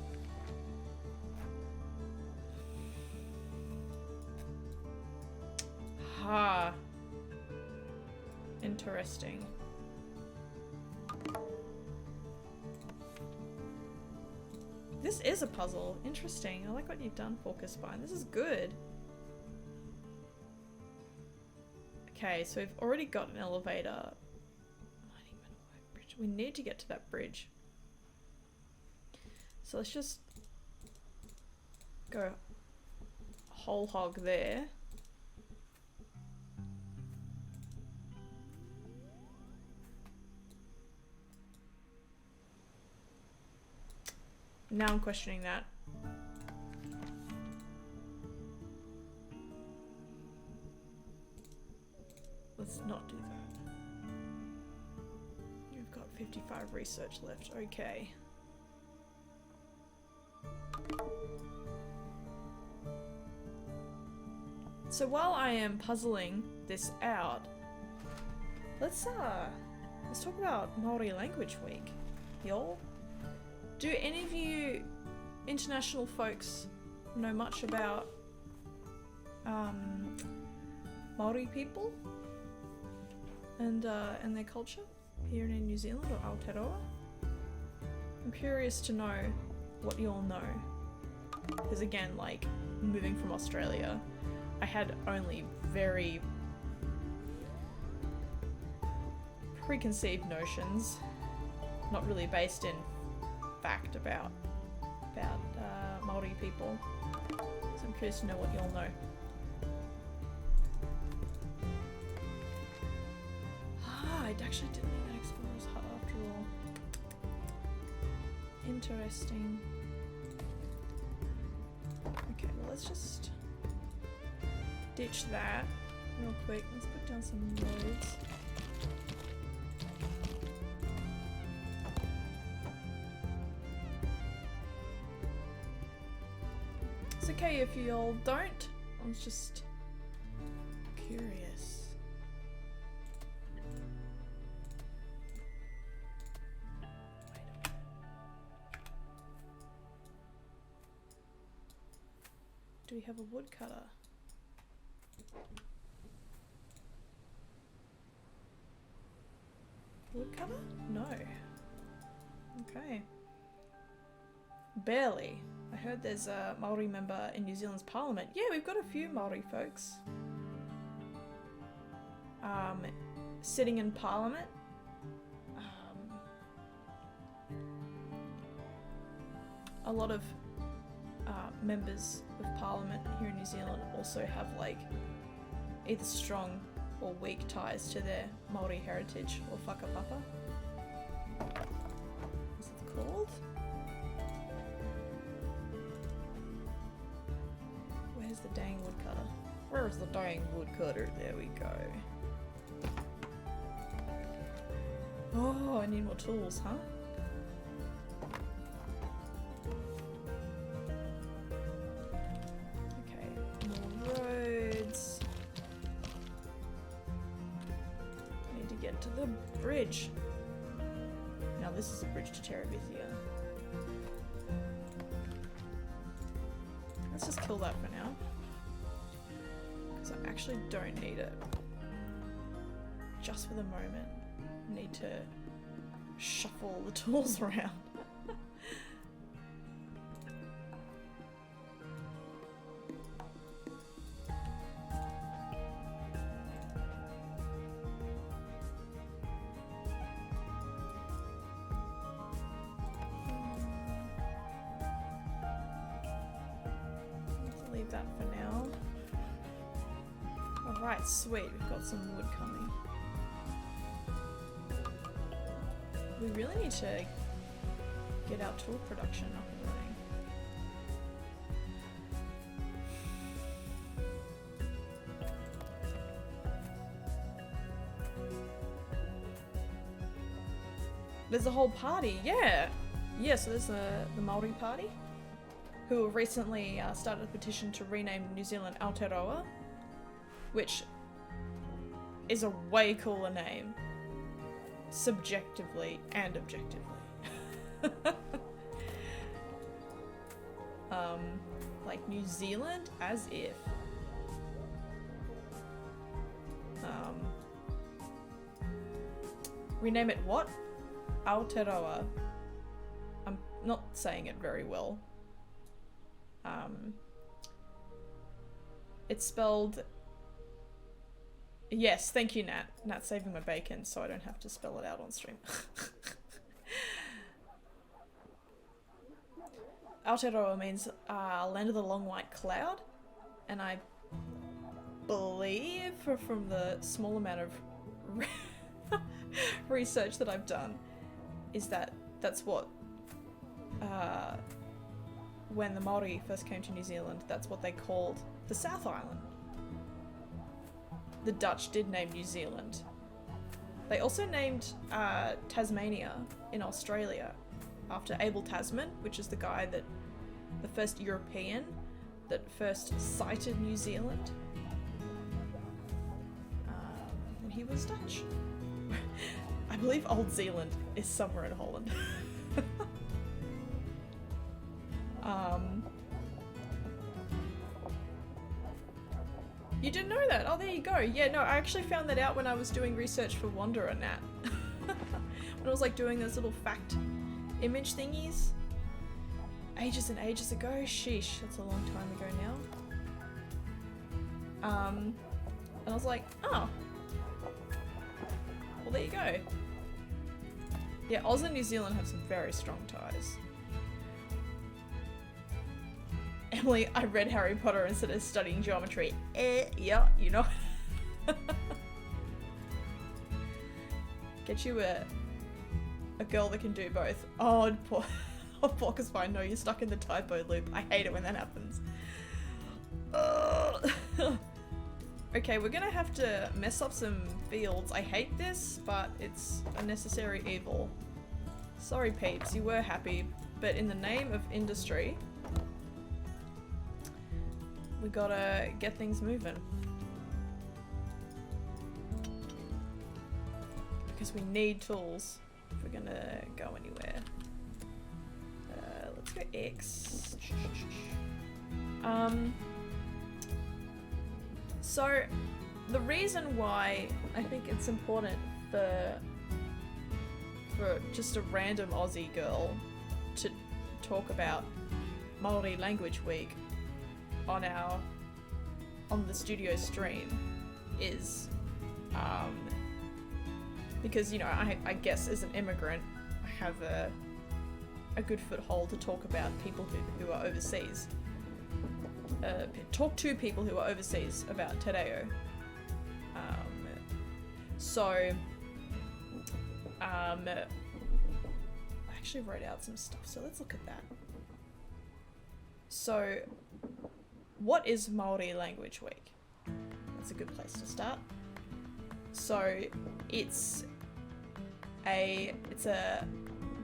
Ha. Interesting. This is a puzzle. Interesting. I like what you've done, Focus Spine. This is good. Okay, so we've already got an elevator. We need to get to that bridge. So let's just go whole hog there. Now I'm questioning that. Let's not do that. You've got 55 research left. Okay. So while I am puzzling this out, let's talk about Māori Language Week, y'all. Do any of you international folks know much about Māori people and their culture here in New Zealand or Aotearoa? I'm curious to know what you all know, because again, like moving from Australia, I had only very preconceived notions, not really based in fact about Māori people. So I'm curious to know what you all know. I actually didn't need an explorer's hut after all. Interesting. Okay, well let's just ditch that real quick. Let's put down some roads. It's okay if you all don't. I was just curious. Do we have a woodcutter? Woodcutter? No. Okay. Barely. I heard there's a Maori member in New Zealand's parliament. Yeah, we've got a few Maori folks. Sitting in parliament. A lot of members of parliament here in New Zealand also have like either strong or weak ties to their Maori heritage or whakapapa. What's it called? Where's the dang woodcutter? Where's the dang woodcutter? There we go. Oh, I need more tools, huh? Bridge. Now this is a bridge to Terabithia. Let's just kill that for now, because I actually don't need it. just for the moment. I need to shuffle the tools around. Leave that for now. Alright, sweet, we've got some wood coming. We really need to get our tool production up and running. There's a whole party, yeah! Yeah, so there's the Maori party, who have recently started a petition to rename New Zealand Aotearoa, which is a way cooler name, subjectively and objectively. Like New Zealand, as if. Rename it what? Aotearoa. I'm not saying it very well. It's spelled... Yes, thank you, Nat. Nat's saving my bacon so I don't have to spell it out on stream. Aotearoa means land of the long white cloud, and I believe from the small amount of research that I've done is that that's what when the Maori first came to New Zealand, that's what they called the South Island. The Dutch did name New Zealand. They also named Tasmania in Australia after Abel Tasman, which is the guy that, the first European that first sighted New Zealand. And he was Dutch. I believe Old Zealand is somewhere in Holland. You didn't know that? Oh, there you go. Yeah, no, I actually found that out when I was doing research for Wanderer Nat. When I was like doing those little fact image thingies. Ages and ages ago. Sheesh, that's a long time ago now. And I was like, oh. Well, there you go. Yeah, Oz and New Zealand have some very strong ties. Emily, I read Harry Potter instead of studying geometry. Yeah, you know. Get you a girl that can do both. Oh, poor Porcupine, no, you're stuck in the typo loop. I hate it when that happens. Okay, we're gonna have to mess up some fields. I hate this, but it's a necessary evil. Sorry, peeps, you were happy, but in the name of industry, we gotta get things moving. Because we need tools if we're gonna go anywhere. Let's go X. So, the reason why I think it's important for just a random Aussie girl to talk about Māori Language Week on the studio stream is because, you know, I guess as an immigrant I have a good foothold to talk about people who are overseas. Talk to people who are overseas about te reo. I actually wrote out some stuff, so let's look at that. So, what is Māori Language Week? That's a good place to start. So, it's a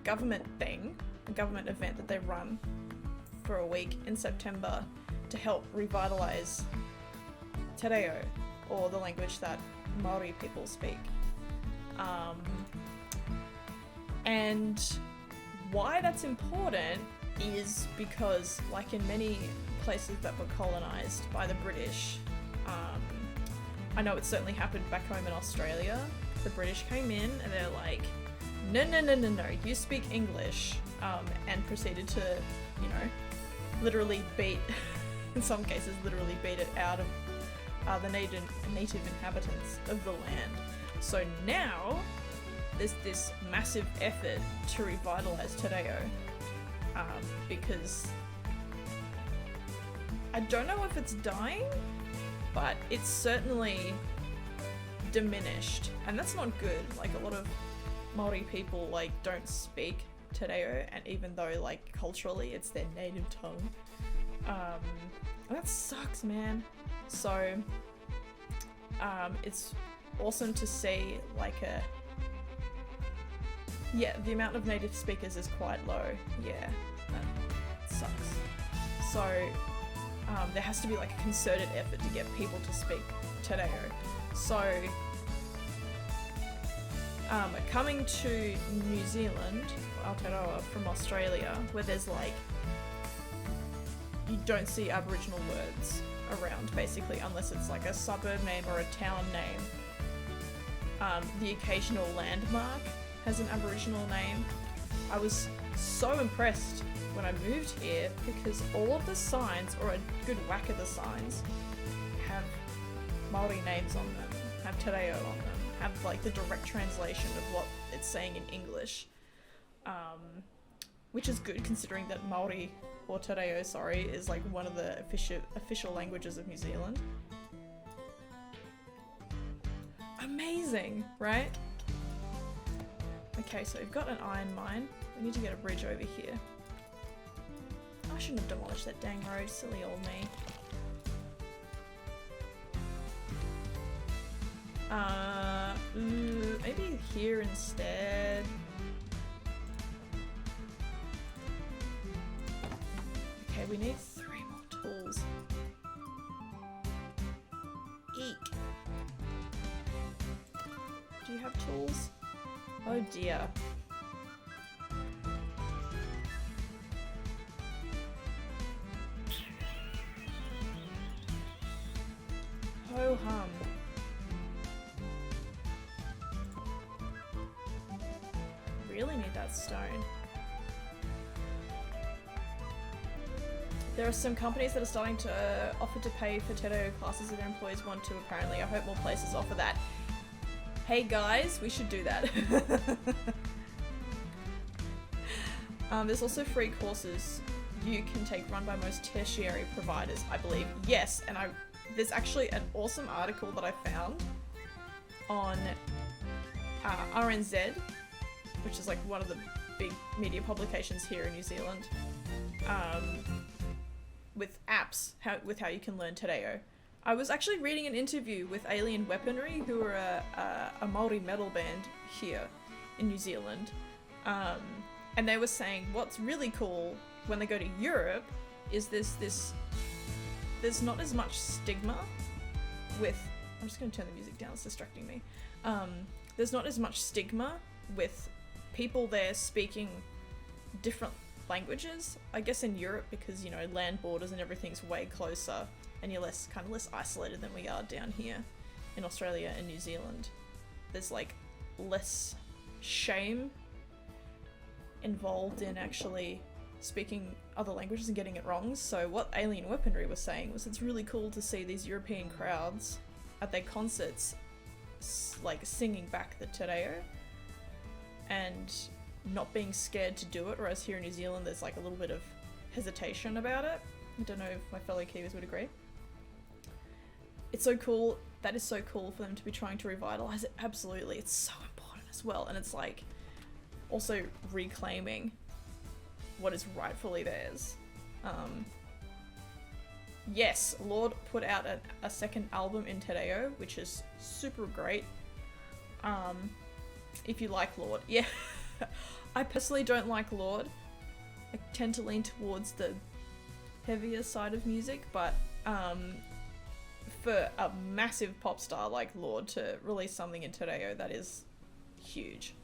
government thing, a government event that they run for a week in September to help revitalise te reo, or the language that Māori people speak. And why that's important is because, like in many places that were colonised by the British, I know it certainly happened back home in Australia, the British came in and they're like, no, no, no, no, no, you speak English, and proceeded to, you know, literally beat, in some cases, literally beat it out of the native inhabitants of the land. So now there's this massive effort to revitalize Te Reo, because I don't know if it's dying, but it's certainly diminished, and that's not good. Like, a lot of Māori people like don't speak Te Reo, and even though like culturally it's their native tongue, that sucks, man. So it's awesome to see like the amount of native speakers is quite low. Yeah, that sucks. So there has to be like a concerted effort to get people to speak Te Reo. So coming to New Zealand, Aotearoa, from Australia, where there's like, you don't see Aboriginal words around basically, unless it's like a suburb name or a town name. The occasional landmark has an Aboriginal name. I was so impressed when I moved here because all of the signs, or a good whack of the signs, have Māori names on them, have Te Reo on them, have like the direct translation of what it's saying in English, which is good considering that Māori, or Te Reo, sorry, is like one of the official languages of New Zealand. Amazing, right? Okay, so we've got an iron mine. We need to get a bridge over here. I shouldn't have demolished that dang road, silly old me. Maybe here instead. Okay, we need 3 more tools. Eek. Do you have tools? Oh dear. Ho hum. Really need that stone. There are some companies that are starting to offer to pay for Te Reo classes if their employees want to, apparently. I hope more places offer that. Hey guys, we should do that. There's also free courses you can take run by most tertiary providers, I believe. Yes, and there's actually an awesome article that I found on RNZ, which is like one of the big media publications here in New Zealand, with apps, with how you can learn Te Reo. I was actually reading an interview with Alien Weaponry, who are a Maori metal band here in New Zealand, and they were saying what's really cool when they go to Europe is there's not as much stigma with, I'm just going to turn the music down, it's distracting me. There's not as much stigma with people there speaking different languages. I guess in Europe, because, you know, land borders and everything's way closer, and you're less isolated than we are down here in Australia and New Zealand. There's like less shame involved in actually speaking other languages and getting it wrong. So what Alien Weaponry was saying was it's really cool to see these European crowds at their concerts like singing back the Te Reo and not being scared to do it, whereas here in New Zealand there's like a little bit of hesitation about it. I don't know if my fellow Kiwis would agree. It's so cool. That is so cool for them to be trying to revitalize it. Absolutely. It's so important as well. And it's like also reclaiming what is rightfully theirs. Yes, Lorde put out a second album in Te Reo, which is super great. If you like Lorde. Yeah. I personally don't like Lorde. I tend to lean towards the heavier side of music, but for a massive pop star like Lorde to release something in Te Reo, that is huge.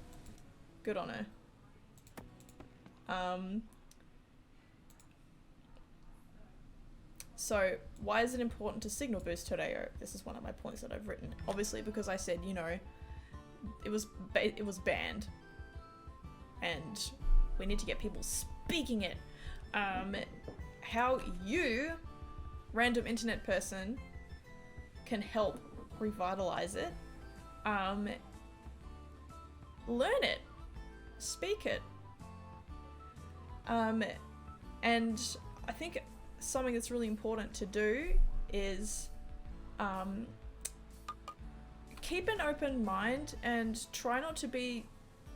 Good on her. So why is it important to signal boost Te Reo? This is one of my points that I've written. Obviously because I said, you know, it was banned, and we need to get people speaking it. How you, random internet person, can help revitalize it. Learn it, speak it. And I think something that's really important to do is keep an open mind and try not to be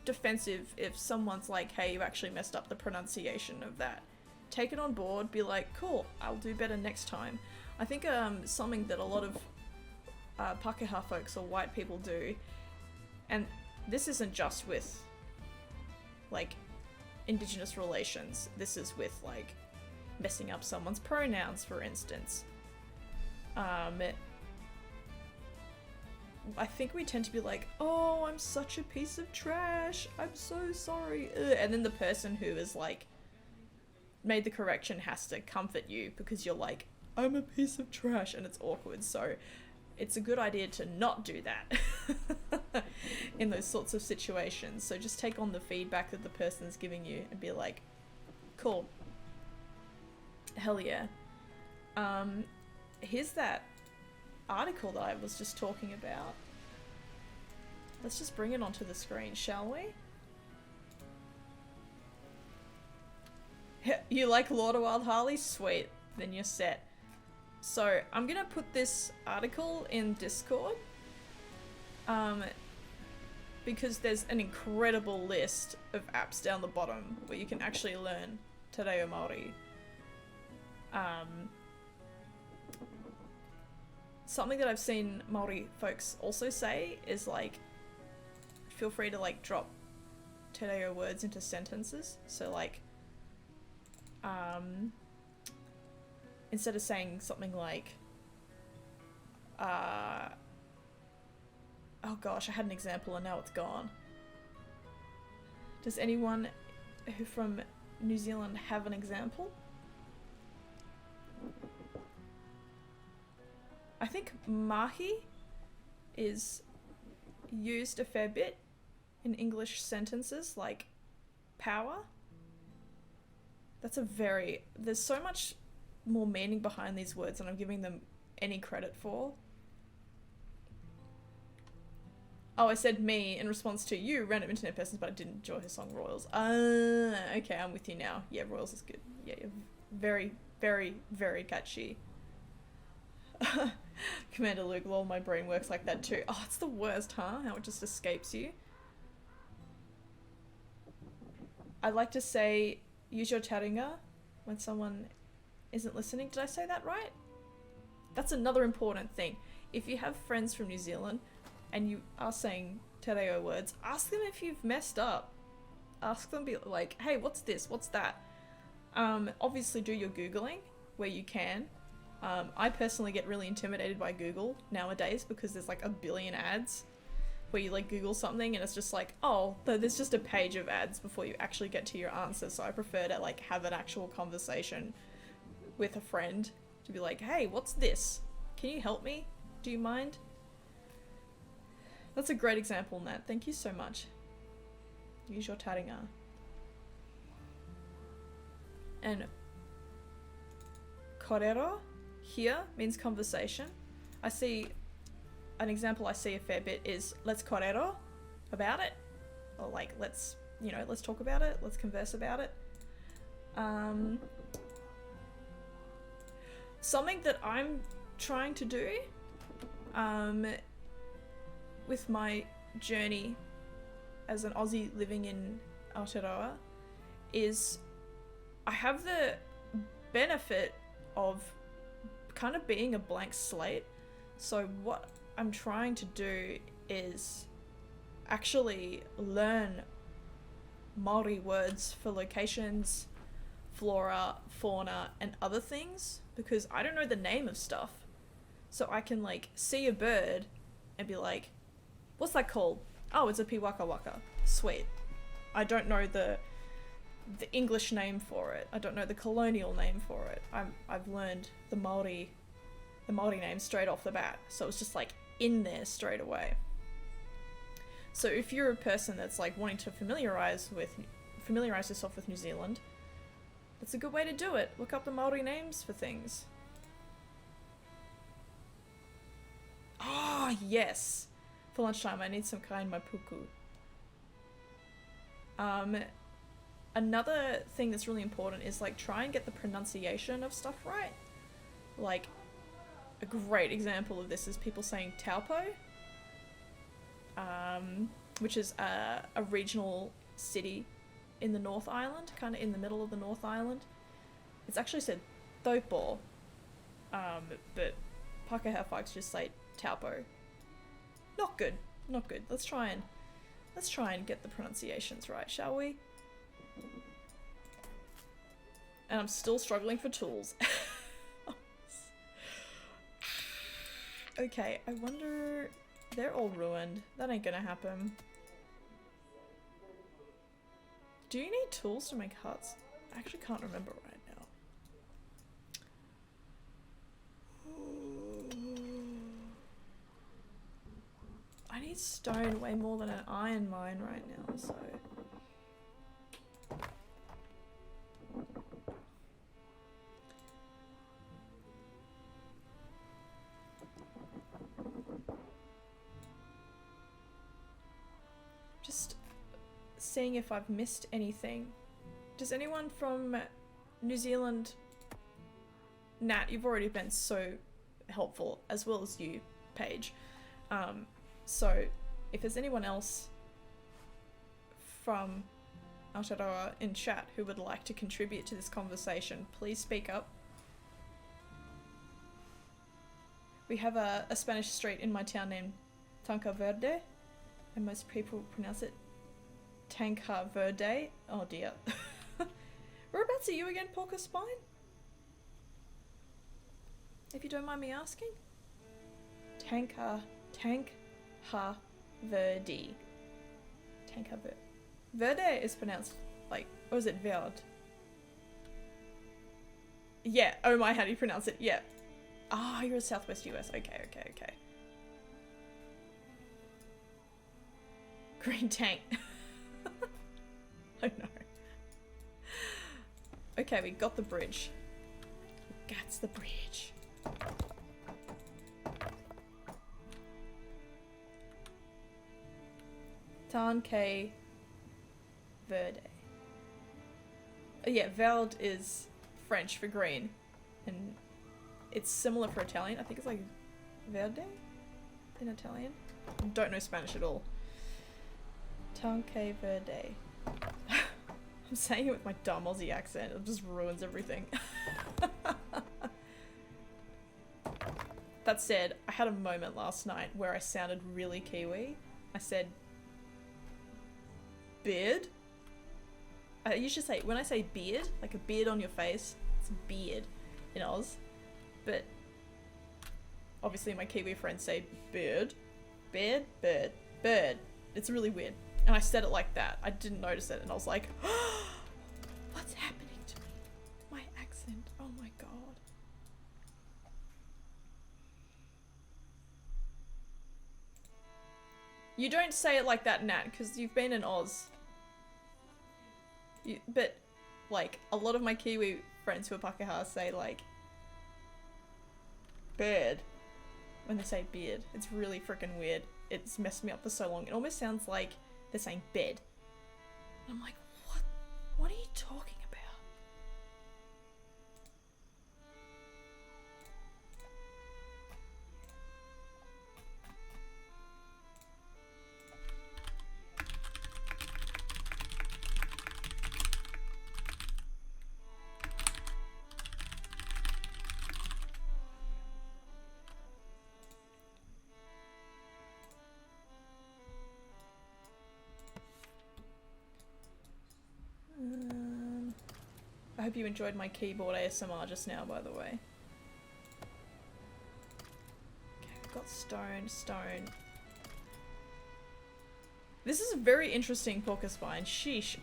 defensive if someone's like, hey, you actually messed up the pronunciation of that. Take it on board, be like, cool, I'll do better next time. I think something that a lot of Pākehā folks or white people do, and this isn't just with like Indigenous relations, this is with like messing up someone's pronouns, for instance. I think we tend to be like, oh, I'm such a piece of trash, I'm so sorry. Ugh. And then the person who is like made the correction has to comfort you because you're like, I'm a piece of trash, and it's awkward. So it's a good idea to not do that in those sorts of situations. So just take on the feedback that the person's giving you and be like, cool, hell yeah. Here's that article that I was just talking about. Let's just bring it onto the screen, shall we? You like Lord of Wild Harley? Sweet, then you're set. So I'm gonna put this article in Discord, because there's an incredible list of apps down the bottom where you can actually learn Te Reo Māori. Something that I've seen Māori folks also say is like, feel free to like drop Te Reo words into sentences. So like, instead of saying something like, oh gosh, I had an example and now it's gone. Does anyone who from New Zealand have an example? I think mahi is used a fair bit in English sentences, like power. That's a very, there's so much more meaning behind these words than I'm giving them any credit for. Oh, I said me in response to you, random internet persons, but I didn't enjoy her song Royals. Okay, I'm with you now. Yeah, Royals is good. Yeah, you're very, very, very catchy. Commander Luke, lol, my brain works like that too. Oh, it's the worst, huh? How it just escapes you. I like to say, use your taringa when someone isn't listening. Did I say that right? That's another important thing. If you have friends from New Zealand and you are saying te reo words, ask them if you've messed up. Ask them, be like, hey, what's this? What's that? Obviously do your Googling where you can. I personally get really intimidated by Google nowadays because there's like a billion ads where you like Google something and it's just like, oh, there's just a page of ads before you actually get to your answer. So I prefer to like have an actual conversation with a friend to be like, hey, what's this? Can you help me? Do you mind? That's a great example, Nat. Thank you so much. Use your taringa. And korero here means conversation. I see an example I see a fair bit is let's korero about it, or like let's talk about it, let's converse about it. Something that I'm trying to do with my journey as an Aussie living in Aotearoa is I have the benefit of kind of being a blank slate. So what I'm trying to do is actually learn Maori words for locations, flora, fauna, and other things, because I don't know the name of stuff. So I can like see a bird and be like, what's that called? Oh, it's a piwaka waka. Sweet. I don't know the English name for it. I don't know the colonial name for it. I've learned the Maori name straight off the bat. So it's just like in there straight away. So if you're a person that's like wanting to familiarize yourself with New Zealand, that's a good way to do it. Look up the Māori names for things. Ah, yes. For lunchtime, I need some kind mai puku. Another thing that's really important is like try and get the pronunciation of stuff right. Like a great example of this is people saying Taupo, which is a regional city in the North Island, kind of in the middle of the North Island. It's actually said Taupo, but Pākehā folks just say Taupo. Not good, not good. Let's try and get the pronunciations right, shall we? And I'm still struggling for tools. Okay, I wonder... They're all ruined. That ain't gonna happen. Do you need tools to make huts? I actually can't remember right now. I need stone way more than an iron mine right now, so... Just seeing if I've missed anything. Does anyone from New Zealand... Nat, you've already been so helpful, as well as you, Paige. So, if there's anyone else from Aotearoa in chat who would like to contribute to this conversation, please speak up. We have a Spanish street in my town named Tanca Verde, and most people pronounce it Tanca Verde. Oh dear. Whereabouts are you again, Porker Spine? If you don't mind me asking? Tanca Verde. Tanca Verde. Verde is pronounced like, or is it Verde? Yeah, oh my, how do you pronounce it? Yeah. Ah, you're in Southwest US. Okay. Green tank. Oh no. Okay, we got the bridge. That's the bridge. Tanque Verde. Yeah, Verde is French for green, and it's similar for Italian. I think it's like Verde in Italian. Don't know Spanish at all. Tanque Verde. I'm saying it with my dumb Aussie accent. It just ruins everything. That said, I had a moment last night where I sounded really Kiwi. I said beard. I usually say, when I say beard, like a beard on your face, it's beard in Oz. But obviously my Kiwi friends say bird. Beard, bird, bird. It's really weird. And I said it like that. I didn't notice it, and I was like, oh, what's happening to me? My accent. Oh my god. You don't say it like that, Nat, because you've been in Oz. But, like, a lot of my Kiwi friends who are Pākehā say, like, bird when they say beard. It's really freaking weird. It's messed me up for so long. It almost sounds like they're saying bed. And I'm like, what? What are you talking about? I hope you enjoyed my keyboard ASMR just now, by the way. Okay, we've got stone. This is a very interesting Porker Spine. Sheesh.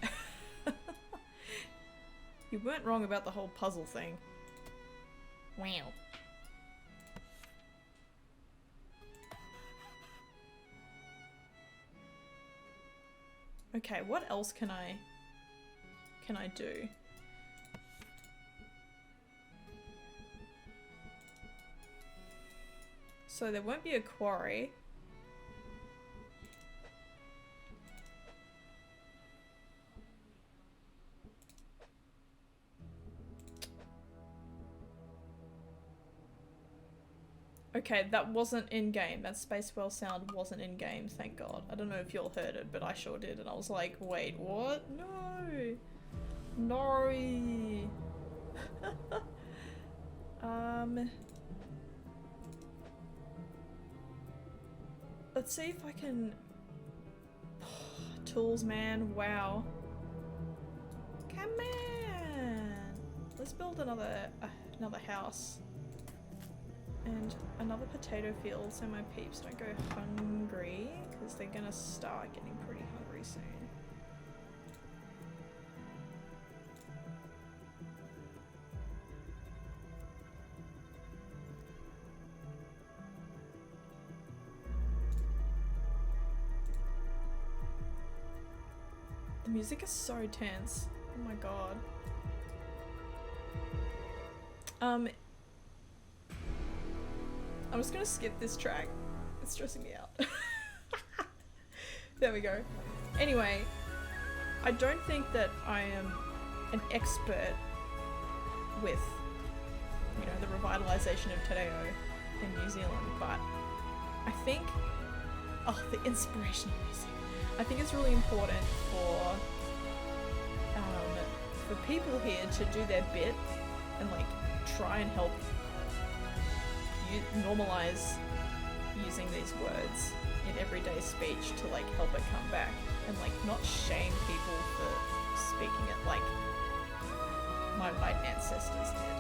You weren't wrong about the whole puzzle thing. Wow. Okay, what else can I do? So there won't be a quarry. Okay, that wasn't in-game. That space whale sound wasn't in-game, thank God. I don't know if y'all heard it, but I sure did, and I was like, wait, what? No! No! Let's see if I can... Tools, man, wow. Come on! Let's build another house. And another potato field so my peeps don't go hungry, because they're gonna start getting pretty hungry soon. The music is so tense. Oh my god. I'm just gonna skip this track. It's stressing me out. There we go. Anyway, I don't think that I am an expert with, you know, the revitalization of te reo in New Zealand, but I think, oh, the inspirational music. I think it's really important for people here to do their bit and like try and help normalize using these words in everyday speech to like help it come back and like not shame people for speaking it like my white ancestors did.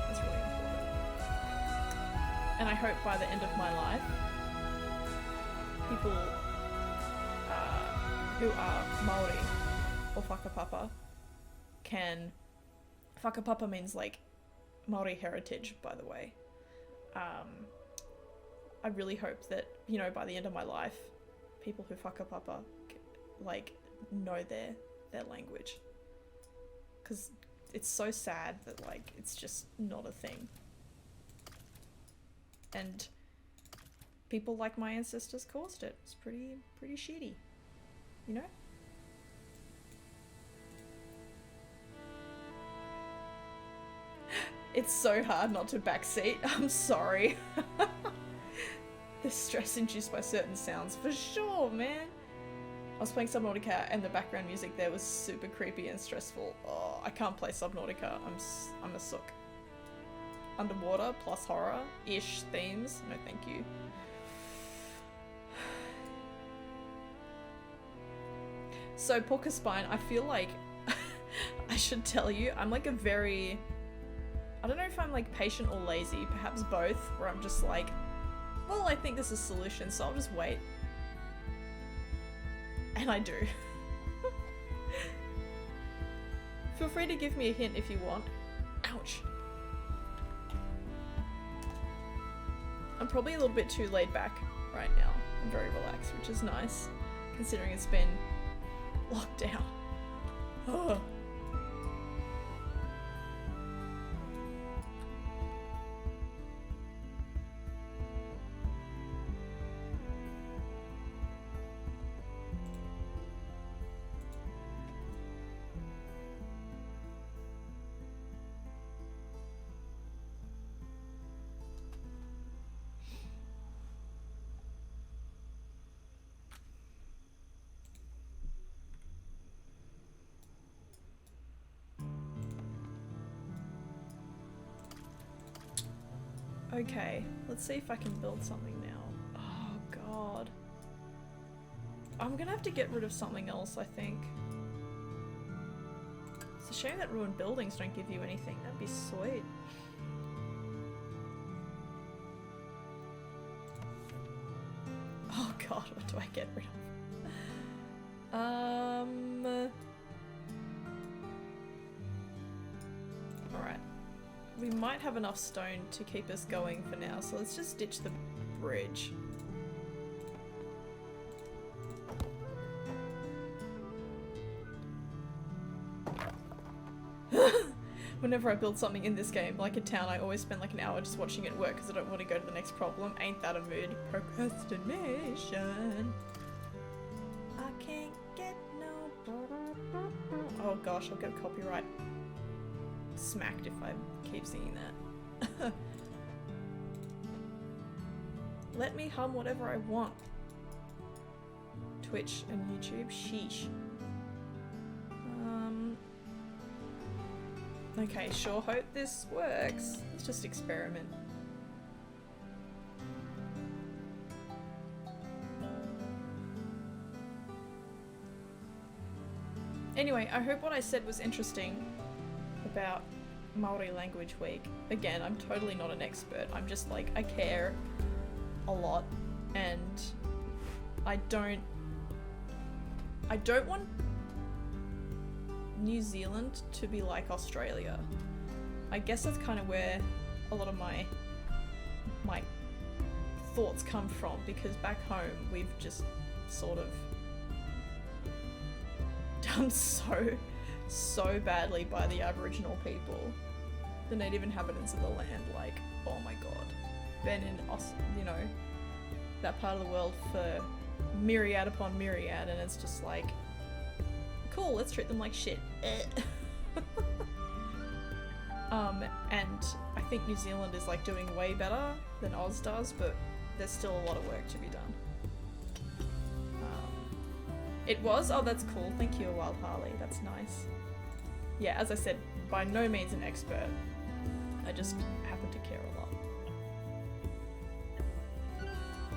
That's really important. And I hope by the end of my life, people who are Maori or whakapapa can... Whakapapa means like Maori heritage, by the way. I really hope that, you know, by the end of my life, people who whakapapa like know their language, because it's so sad that like it's just not a thing, and people like my ancestors caused it. It's pretty shitty, you know. It's so hard not to backseat. I'm sorry. The stress induced by certain sounds, for sure, man. I was playing Subnautica and the background music there was super creepy and stressful. Oh, I can't play Subnautica. I'm a sook. Underwater plus horror-ish themes. No, thank you. So, Porcupine, I feel like I should tell you, I'm like a very... I don't know if I'm like patient or lazy, perhaps both, where I'm just like, well, I think this is a solution, so I'll just wait. And I do. Feel free to give me a hint if you want. Ouch. I'm probably a little bit too laid back right now. I'm very relaxed, which is nice, considering it's been locked down. Ugh. Okay, let's see if I can build something now. Oh god. I'm gonna have to get rid of something else, I think. It's a shame that ruined buildings don't give you anything. That'd be sweet. Oh god, what do I get rid of? Alright. We might have enough stone to keep us going for now, so let's just ditch the bridge. Whenever I build something in this game, like a town, I always spend like an hour just watching it work because I don't want to go to the next problem. Ain't that a mood? Procrastination. I can't get no... Oh gosh, I'll get a copyright smacked if I keep singing that. Let me hum whatever I want. Twitch and YouTube, sheesh. Okay, sure hope this works. Let's just experiment. Anyway, I hope what I said was interesting about Māori Language Week. Again, I'm totally not an expert. I'm just like, I care a lot and I don't want New Zealand to be like Australia. I guess that's kind of where a lot of my thoughts come from, because back home we've just sort of done so badly by the Aboriginal people, the native inhabitants of the land. Like, oh my god, been in that part of the world for myriad upon myriad, and it's just like, cool, let's treat them like shit. And I think New Zealand is like doing way better than Oz does, but there's still a lot of work to be done. It was? Oh, that's cool. Thank you, Wild Harley. That's nice. Yeah, as I said, by no means an expert. I just happen to care a lot.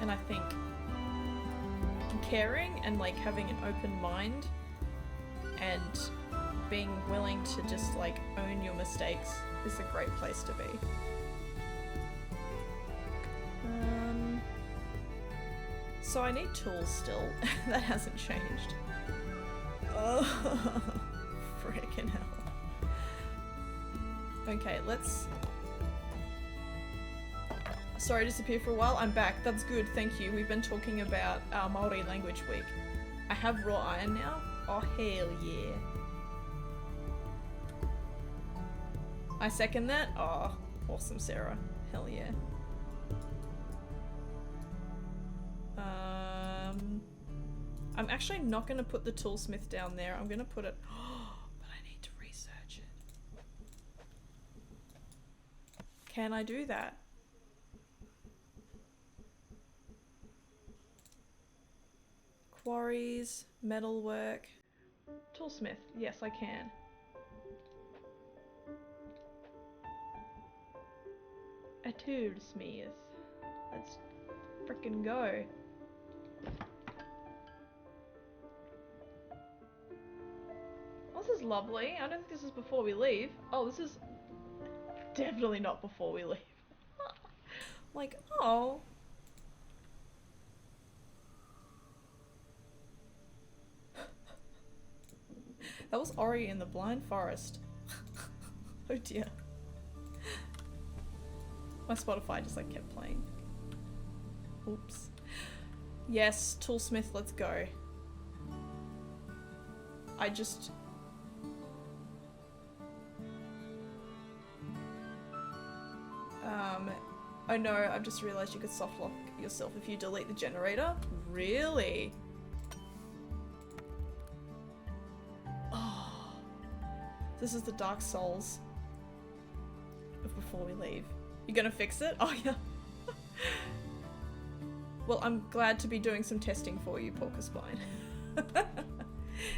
And I think caring and like having an open mind and being willing to just like own your mistakes is a great place to be. So I need tools still. That hasn't changed. Oh, frickin' hell. Okay, let's... Sorry, disappear for a while. I'm back. That's good, thank you. We've been talking about our Māori Language Week. I have raw iron now. Oh, hell yeah. I second that. Oh, awesome, Sarah. Hell yeah. I'm actually not going to put the toolsmith down there. I'm going to put it... but I need to research it. Can I do that? Quarries, metalwork. Toolsmith. Yes, I can. A toolsmith. Let's frickin' go. Oh, this is lovely. I don't think this is before we leave. Oh, this is definitely not before we leave. Like, oh. That was Ori in the Blind Forest. Oh dear. My Spotify just like kept playing. Oops. Yes, toolsmith, let's go. I just... oh no, I've just realized you could soft lock yourself if you delete the generator. Really? Oh. This is the Dark Souls of before we leave. You gonna fix it? Oh yeah. Well, I'm glad to be doing some testing for you, Porcupine.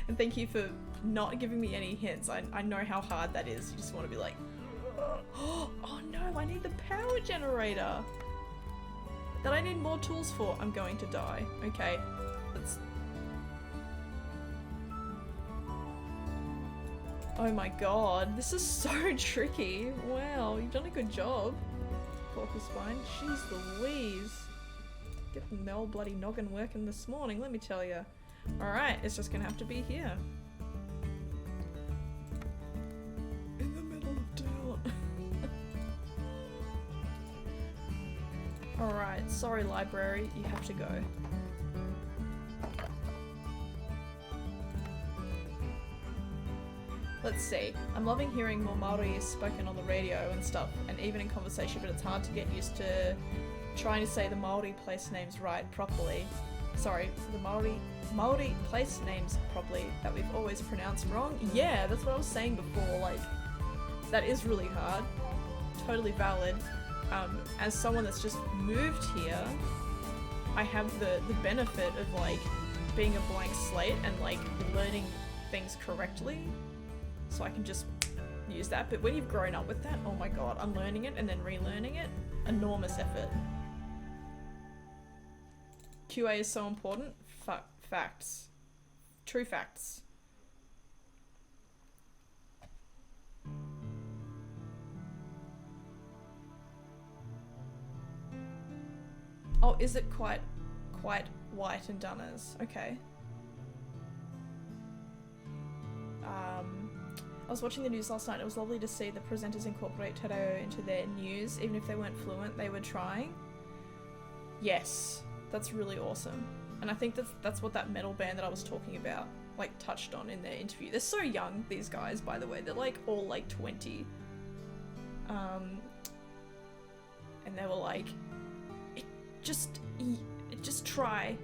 And thank you for not giving me any hints. I know how hard that is. You just want to be like, oh no, I need the power generator that I need more tools for. I'm going to die. Okay, let's... Oh my god, this is so tricky. Wow, you've done a good job, Porcupine. Jeez Louise. Getting the old bloody noggin working this morning, let me tell you. Alright, it's just gonna have to be here. In the middle of town. Alright, sorry library, you have to go. Let's see. I'm loving hearing more Maori spoken on the radio and stuff, and even in conversation, but it's hard to get used to trying to say the Maori place names right properly. Sorry, the Maori place names properly that we've always pronounced wrong. Yeah, that's what I was saying before, like, that is really hard. Totally valid. As someone that's just moved here, I have the benefit of, like, being a blank slate and, like, learning things correctly. So I can just use that. But when you've grown up with that, oh my god, unlearning it and then relearning it, enormous effort. QA is so important. Facts. True facts. Oh, is it quite white and done as? Okay. I was watching the news last night. It was lovely to see the presenters incorporate te reo into their news. Even if they weren't fluent, they were trying. Yes, that's really awesome. And I think that's what that metal band that I was talking about, like, touched on in their interview. They're so young, these guys, by the way. They're, like, all, like, 20. And they were like, just try.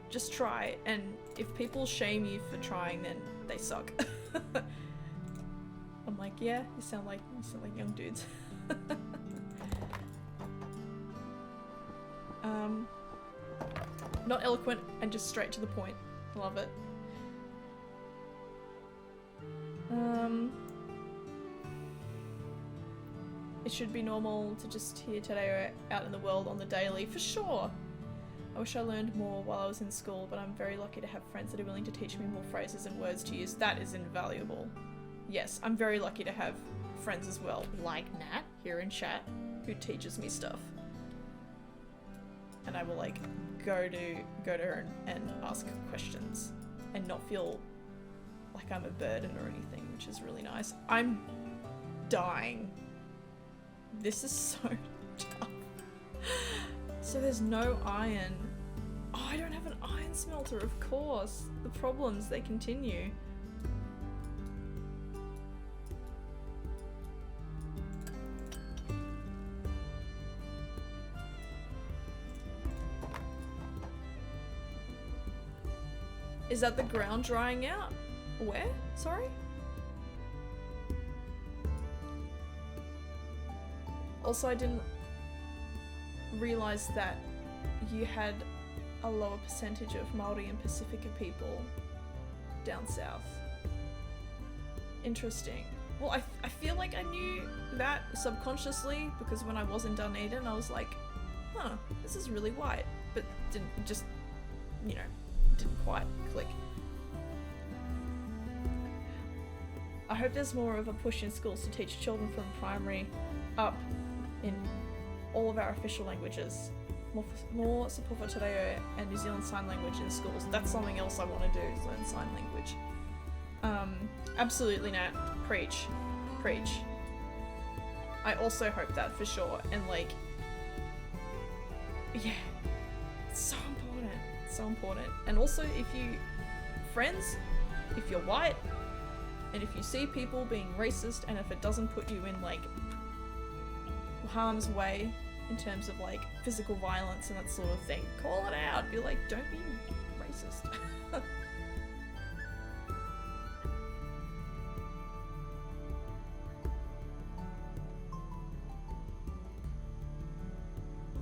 Just try. And if people shame you for trying, then they suck. I'm like, yeah, you sound like young dudes. Not eloquent and just straight to the point. Love it. It should be normal to just hear te reo out in the world on the daily, for sure. I wish I learned more while I was in school, but I'm very lucky to have friends that are willing to teach me more phrases and words to use. That is invaluable. Yes, I'm very lucky to have friends as well, like Nat here in chat, who teaches me stuff. And I will, like, go to her and ask questions and not feel like I'm a burden or anything, which is really nice. I'm dying. This is so tough. So there's no iron. Oh, I don't have an iron smelter, of course. The problems, they continue. Is that the ground drying out? Where? Sorry? Also, I didn't realize that you had a lower percentage of Māori and Pacifica people down south. Interesting. Well, I feel like I knew that subconsciously, because when I was in Dunedin, I was like, huh, this is really white, but didn't just, you know, didn't quite click. I hope there's more of a push in schools to teach children from primary up in all of our official languages. More support for te reo and New Zealand Sign Language in schools. That's something else I want to do, is learn sign language. Absolutely, Nat. Preach. Preach. I also hope that, for sure. And, like, yeah, it's so important. It's so important. And also, if you, friends, if you're white, and if you see people being racist, and if it doesn't put you in, like, harm's way in terms of, like, physical violence and that sort of thing, call it out. Be like, don't be racist.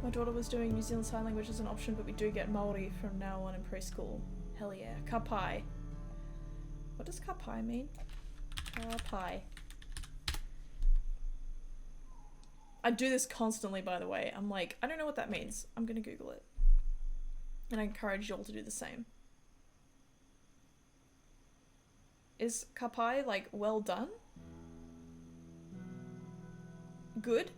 My daughter was doing New Zealand Sign Language as an option, but we do get Māori from now on in preschool. Hell yeah. Ka pai. What does ka pai mean? Ka pai. I do this constantly, by the way. I'm like, I don't know what that means. I'm gonna Google it. And I encourage you all to do the same. Is ka pai, like, well done? Good?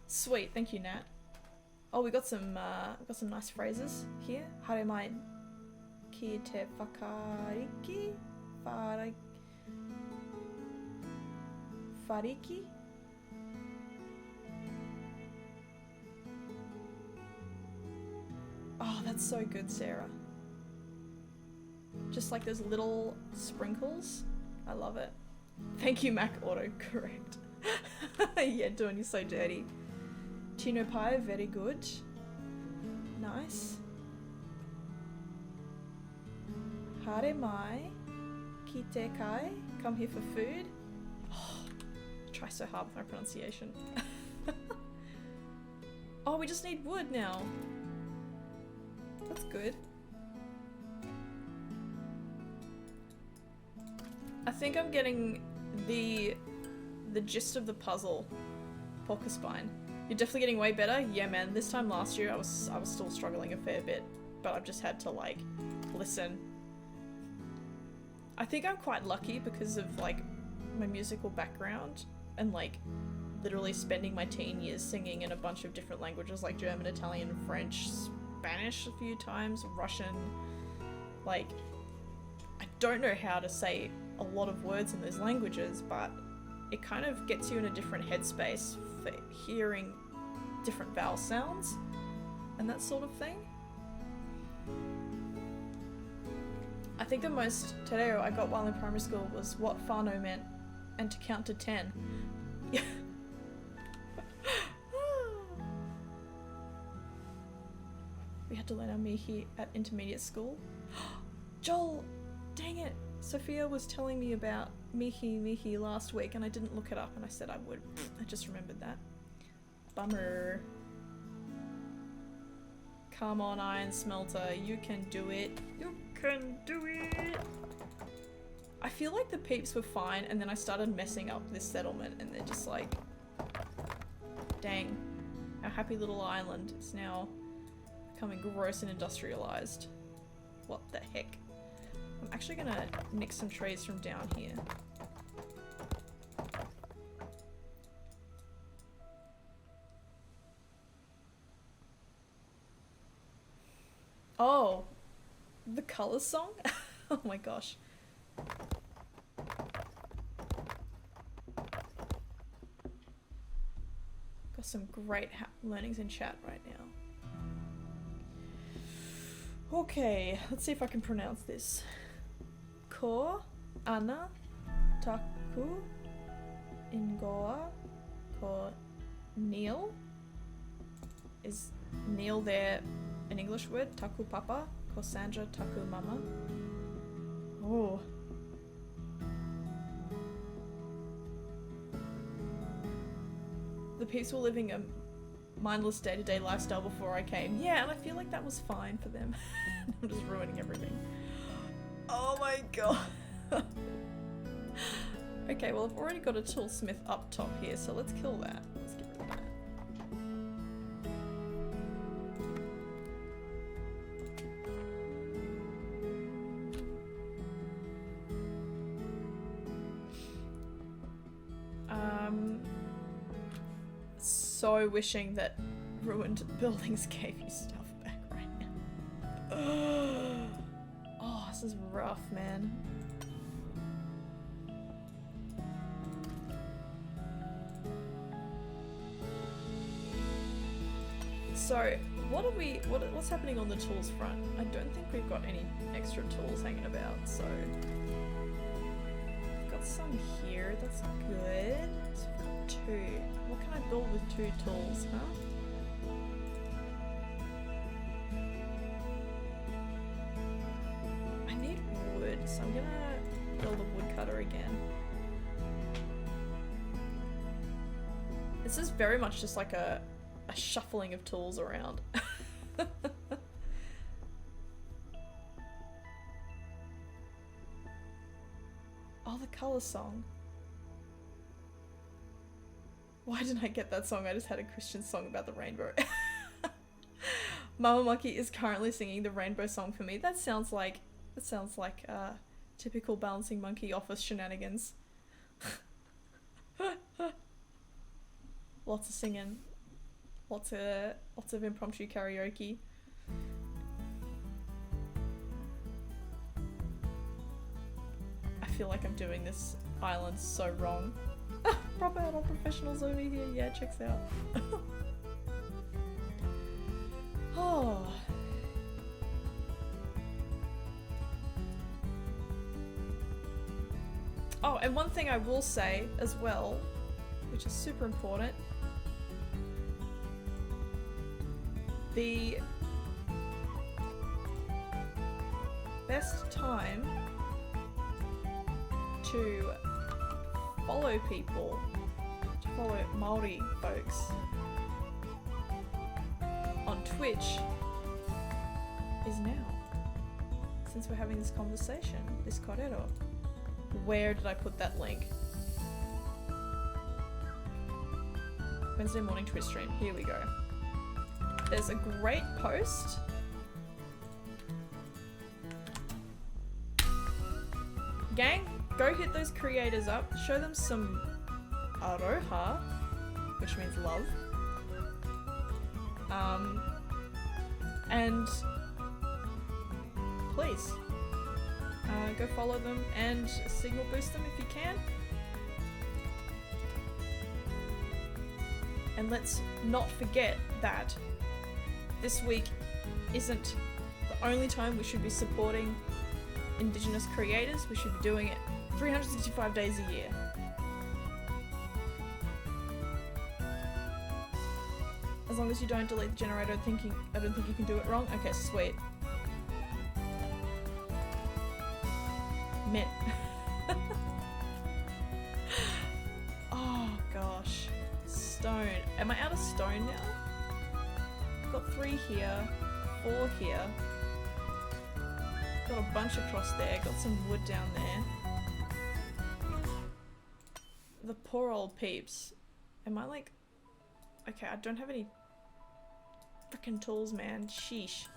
Sweet, thank you, Nat. Oh, we got some nice phrases here. Haere mai ki te whakariki, whariki. That's so good, Sarah. Just like those little sprinkles. I love it. Thank you, Mac autocorrect. Yeah, doing you so dirty. Tino pie, very good. Nice. Hare mai. Kite kai. Come here for food. Oh, try so hard with my pronunciation. Oh, we just need wood now. That's good. I think I'm getting the gist of the puzzle, Porcupine. You're definitely getting way better. Yeah, man. This time last year, I was still struggling a fair bit, but I've just had to like listen. I think I'm quite lucky because of like my musical background and like literally spending my teen years singing in a bunch of different languages like German, Italian, French, Spanish a few times, Russian. Like, I don't know how to say a lot of words in those languages, but it kind of gets you in a different headspace for hearing different vowel sounds and that sort of thing. I think the most te reo I got while in primary school was what whānau meant and to count to 10. We had to learn our mihi at intermediate school. Joel, dang it. Sophia was telling me about mihi last week and I didn't look it up and I said I would. I just remembered that. Bummer. Come on, Iron Smelter, you can do it. You can do it. I feel like the peeps were fine and then I started messing up this settlement and they're just like, dang, our happy little island is now becoming gross and industrialized. What the heck? I'm actually gonna nick some trees from down here. Oh, the Colours song? Oh my gosh. Got some great learnings in chat right now. Okay, let's see if I can pronounce this. Ko, ana, taku, ingoa, ko, Neil. Is Neil there an English word? Taku papa, ko Sandra, taku mama. Oh. The peeps were living a mindless day-to-day lifestyle before I came. Yeah, and I feel like that was fine for them. I'm just ruining everything. Oh my god. Okay, well I've already got a toolsmith up top here, so let's kill that. Let's get rid of that. So wishing that ruined buildings gave you stuff back right now. Oh, this is rough, man. So, what's happening on the tools front? I don't think we've got any extra tools hanging about, so we've got some here, that's good. So we've got 2. What can I build with 2 tools, huh? I need wood, so I'm gonna build a woodcutter again. This is very much just like a shuffling of tools around. Oh, the colour song. Why didn't I get that song? I just had a Christian song about the rainbow. Mama Monkey is currently singing the rainbow song for me. That sounds like typical balancing monkey office shenanigans. Lots of singing. Lots of impromptu karaoke. I feel like I'm doing this island so wrong. Proper adult professionals over here. Yeah, checks out. Oh. Oh, and one thing I will say as well, which is super important, the best time to follow people, to follow Māori folks on Twitch is now. Since we're having this conversation, this korero. Where did I put that link? Wednesday morning Twitch stream. Here we go. There's a great post. Gang, go hit those creators up. Show them some aroha, which means love. And please, go follow them and signal boost them if you can. And let's not forget that this week isn't the only time we should be supporting Indigenous creators. We should be doing it 365 days a year. As long as you don't delete the generator, I don't think you can do it wrong. Okay, sweet. Mint. Oh gosh. Stone. Am I out of stone now? I've got 3 here, 4 here. Got a bunch across there, got some wood down there. The poor old peeps. Am I like... Okay, I don't have any frickin' tools, man. Sheesh.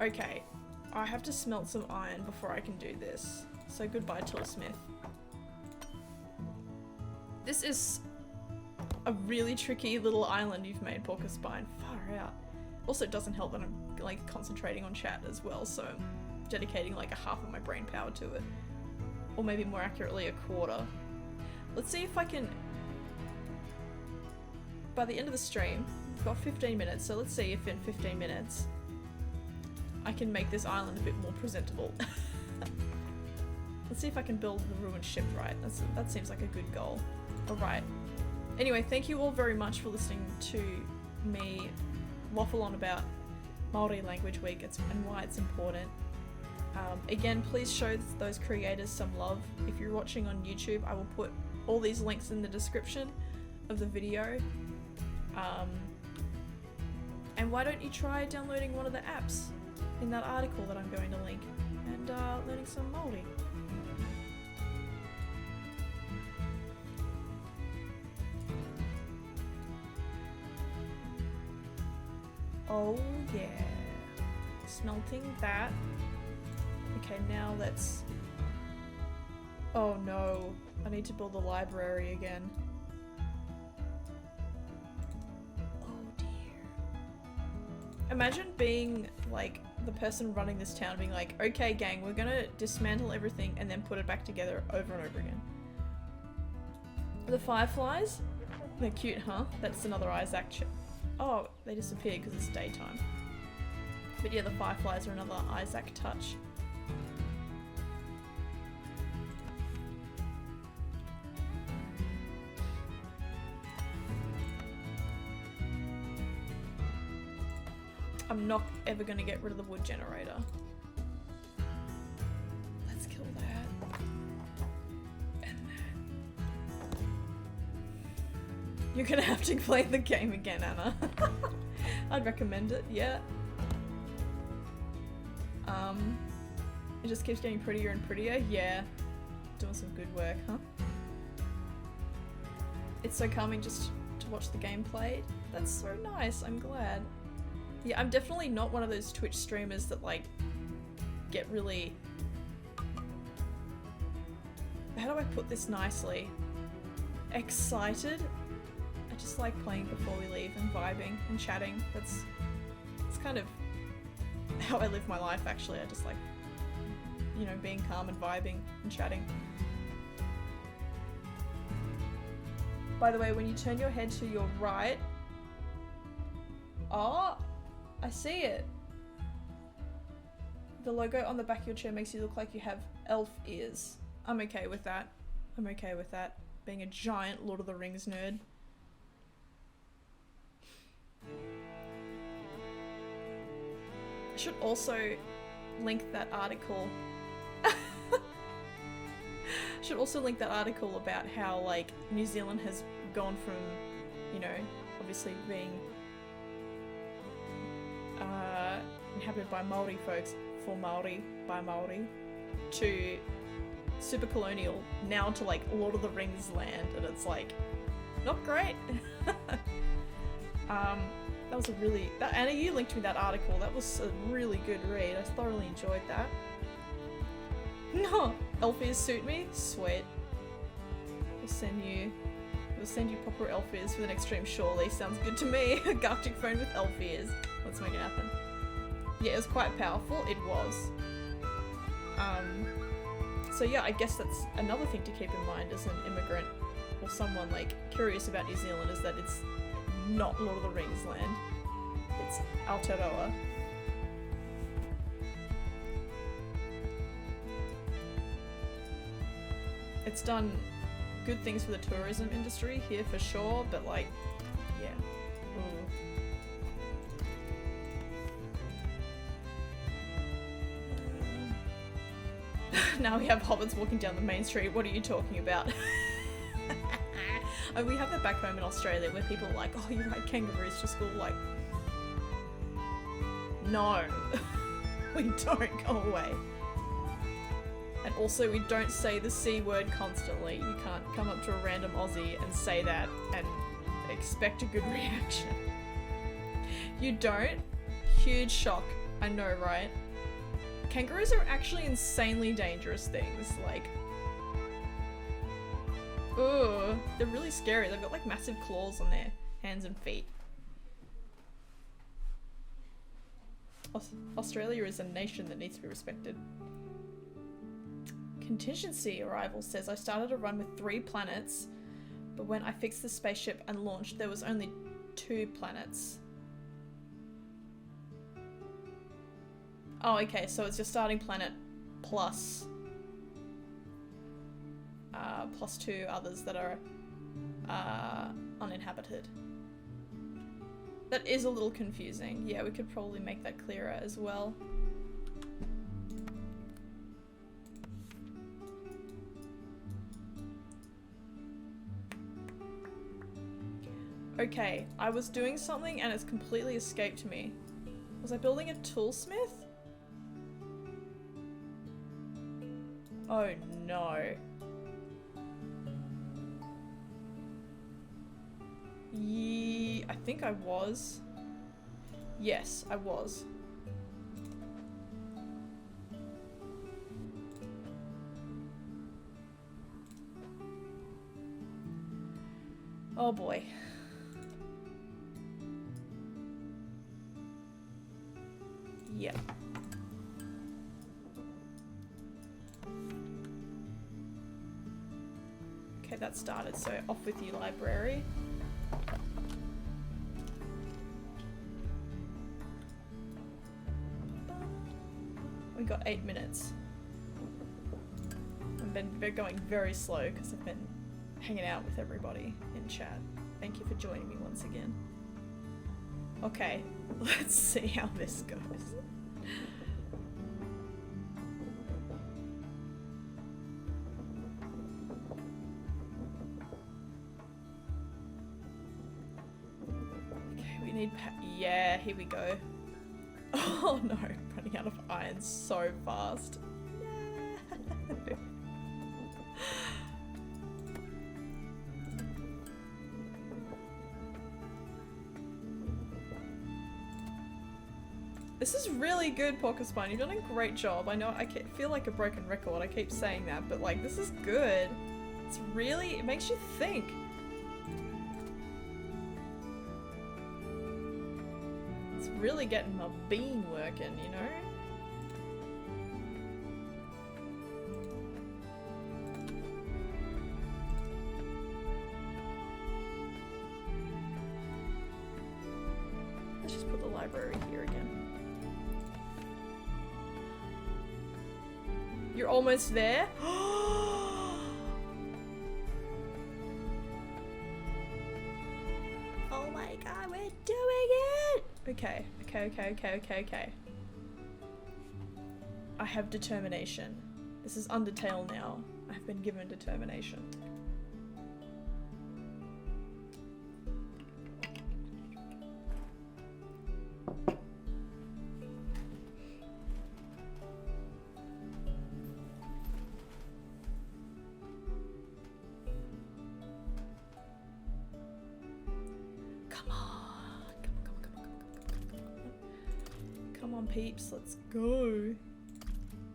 Okay. I have to smelt some iron before I can do this. So goodbye, toolsmith. This is a really tricky little island you've made, Porcupine. Far out. Also, it doesn't help that I'm like concentrating on chat as well, so I'm dedicating like a half of my brain power to it. Or maybe more accurately, a quarter. Let's see if I can... By the end of the stream, we've got 15 minutes, so let's see if in 15 minutes I can make this island a bit more presentable. Let's see if I can build the ruined ship right. That seems like a good goal. Alright. Anyway, thank you all very much for listening to me waffle on about Māori Language Week and why it's important. Again, please show those creators some love. If you're watching on YouTube, I will put all these links in the description of the video. And why don't you try downloading one of the apps in that article that I'm going to link and learning some Māori. Oh yeah. Smelting that. Okay, now let's... Oh no, I need to build a library again. Oh dear. Imagine being like the person running this town being like, okay gang, we're gonna dismantle everything and then put it back together over and over again. The fireflies? They're cute, huh? That's another Isaac Oh, they disappeared because it's daytime. But yeah, the fireflies are another Isaac touch. I'm not ever going to get rid of the wood generator. Let's kill that. And that. You're going to have to play the game again, Anna. I'd recommend it, yeah. It just keeps getting prettier and prettier. Yeah. Doing some good work, huh? It's so calming just to watch the game played. That's so nice, I'm glad. Yeah, I'm definitely not one of those Twitch streamers that like get really... How do I put this nicely? Excited? I just like playing before we leave and vibing and chatting. It's kind of how I live my life actually. I just like, you know, being calm and vibing and chatting. By the way, when you turn your head to your right... Oh! I see it. The logo on the back of your chair makes you look like you have elf ears. I'm okay with that. I'm okay with that. Being a giant Lord of the Rings nerd. I should also link that article. Should also link that article about how, like, New Zealand has gone from, you know, obviously being inhabited by Māori folks, for Maori, by Maori, to super colonial, now to, like, Lord of the Rings land, and it's, like, not great. That was a really... Anna, you linked me that article. That was a really good read. I thoroughly enjoyed that. No! Elf ears suit me? Sweet. We'll send you proper elf ears for the next stream, surely. Sounds good to me. A Garctic phone with elf ears. Let's make it happen. Yeah, it was quite powerful. It was. So yeah, I guess that's another thing to keep in mind as an immigrant or someone, like, curious about New Zealand, is that it's not Lord of the Rings land. It's Aotearoa. It's done good things for the tourism industry here for sure, but, like, yeah. Now we have hobbits walking down the main street. What are you talking about? Oh, we have that back home in Australia where people are like, oh, you ride kangaroos to school. Like, no. We don't, go away. And also, we don't say the C word constantly. You can't come up to a random Aussie and say that and expect a good reaction. You don't? Huge shock. I know, right? Kangaroos are actually insanely dangerous things. Like, ooh, they're really scary. They've got, like, massive claws on their hands and feet. Australia is a nation that needs to be respected. Contingency Arrival says, I started a run with 3 planets, but when I fixed the spaceship and launched, there was only 2 planets. Oh, okay, so it's your starting planet plus 2 others that are uninhabited. That is a little confusing. Yeah, we could probably make that clearer as well. Okay, I was doing something and it's completely escaped me. Was I building a toolsmith? Oh no. I think I was. Yes, I was. Oh boy. Yeah. Okay, that started, so off with you, library. We got 8 minutes. I've been going very slow because I've been hanging out with everybody in chat. Thank you for joining me once again. Okay, let's see how this goes. Okay, we need yeah, here we go. Oh no, running out of iron so fast. No. This is really good, Porcupine. You've done a great job. I know I feel like a broken record. I keep saying that, but, like, this is good. It's really, it makes you think. It's really getting my bean working, you know? Let's just put the library here again. You're almost there. Oh my god, we're doing it! Okay. I have determination. This is Undertale now. I've been given determination. Come on, peeps, let's go.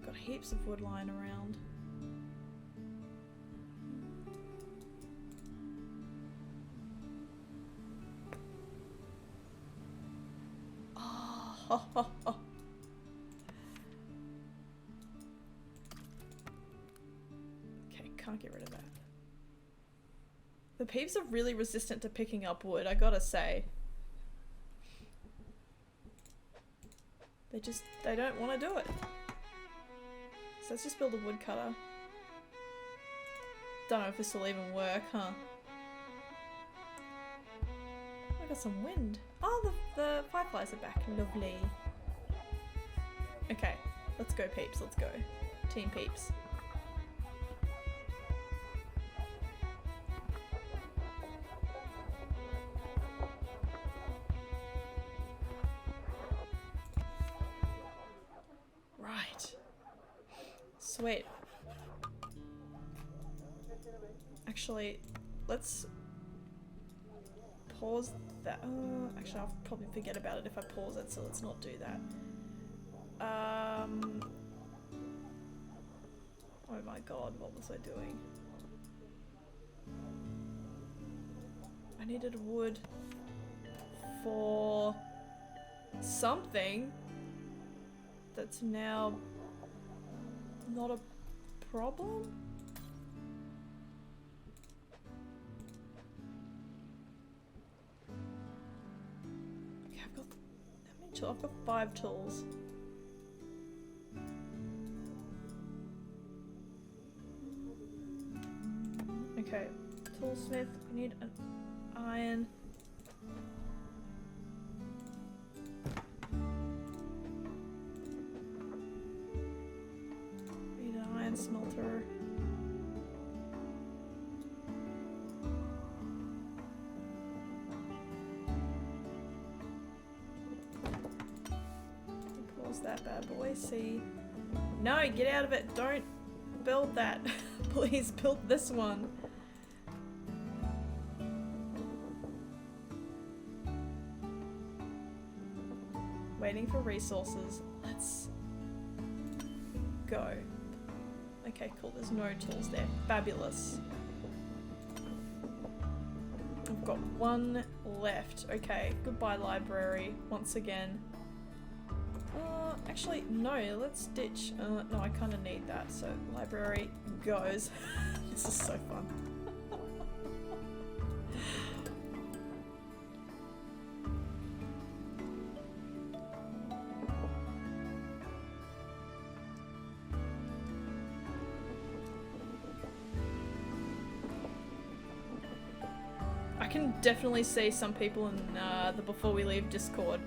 Got heaps of wood lying around. Oh. Okay, can't get rid of that. The peeps are really resistant to picking up wood, I gotta say. They don't want to do it. So let's just build a woodcutter. Don't know if this will even work, huh? I got some wind. Oh, the fireflies are back. Lovely. Okay, let's go peeps, let's go. Team peeps. Right. Sweet. Actually, let's pause that. Actually, I'll probably forget about it if I pause it, so let's not do that. Oh my god, what was I doing? I needed wood for something that's now not a problem? Okay, I've got how many tools? I've got 5 tools. Okay, toolsmith, we need an iron. Need an iron smelter. Pause that bad boy, see. No, get out of it, don't build that. Please build this one. Waiting for resources. Let's go. Okay, cool. There's no tools there. Fabulous. I've got 1 left. Okay, goodbye library once again. Actually, no, let's ditch. No, I kind of need that, so library goes. This is so fun. I can definitely see some people in the Before We Leave Discord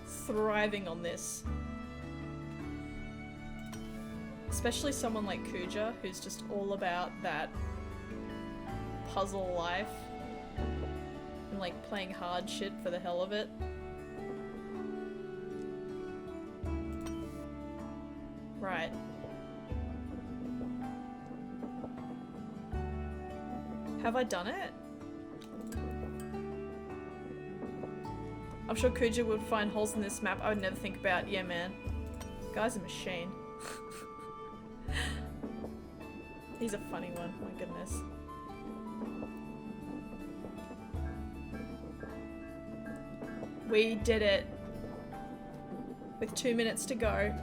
thriving on this. Especially someone like Kuja, who's just all about that puzzle life and like playing hard shit for the hell of it. Right. Have I done it? I'm sure Kuja would find holes in this map I would never think about. Yeah, man. Guy's a machine. He's a funny one, my goodness. We did it. With 2 minutes to go.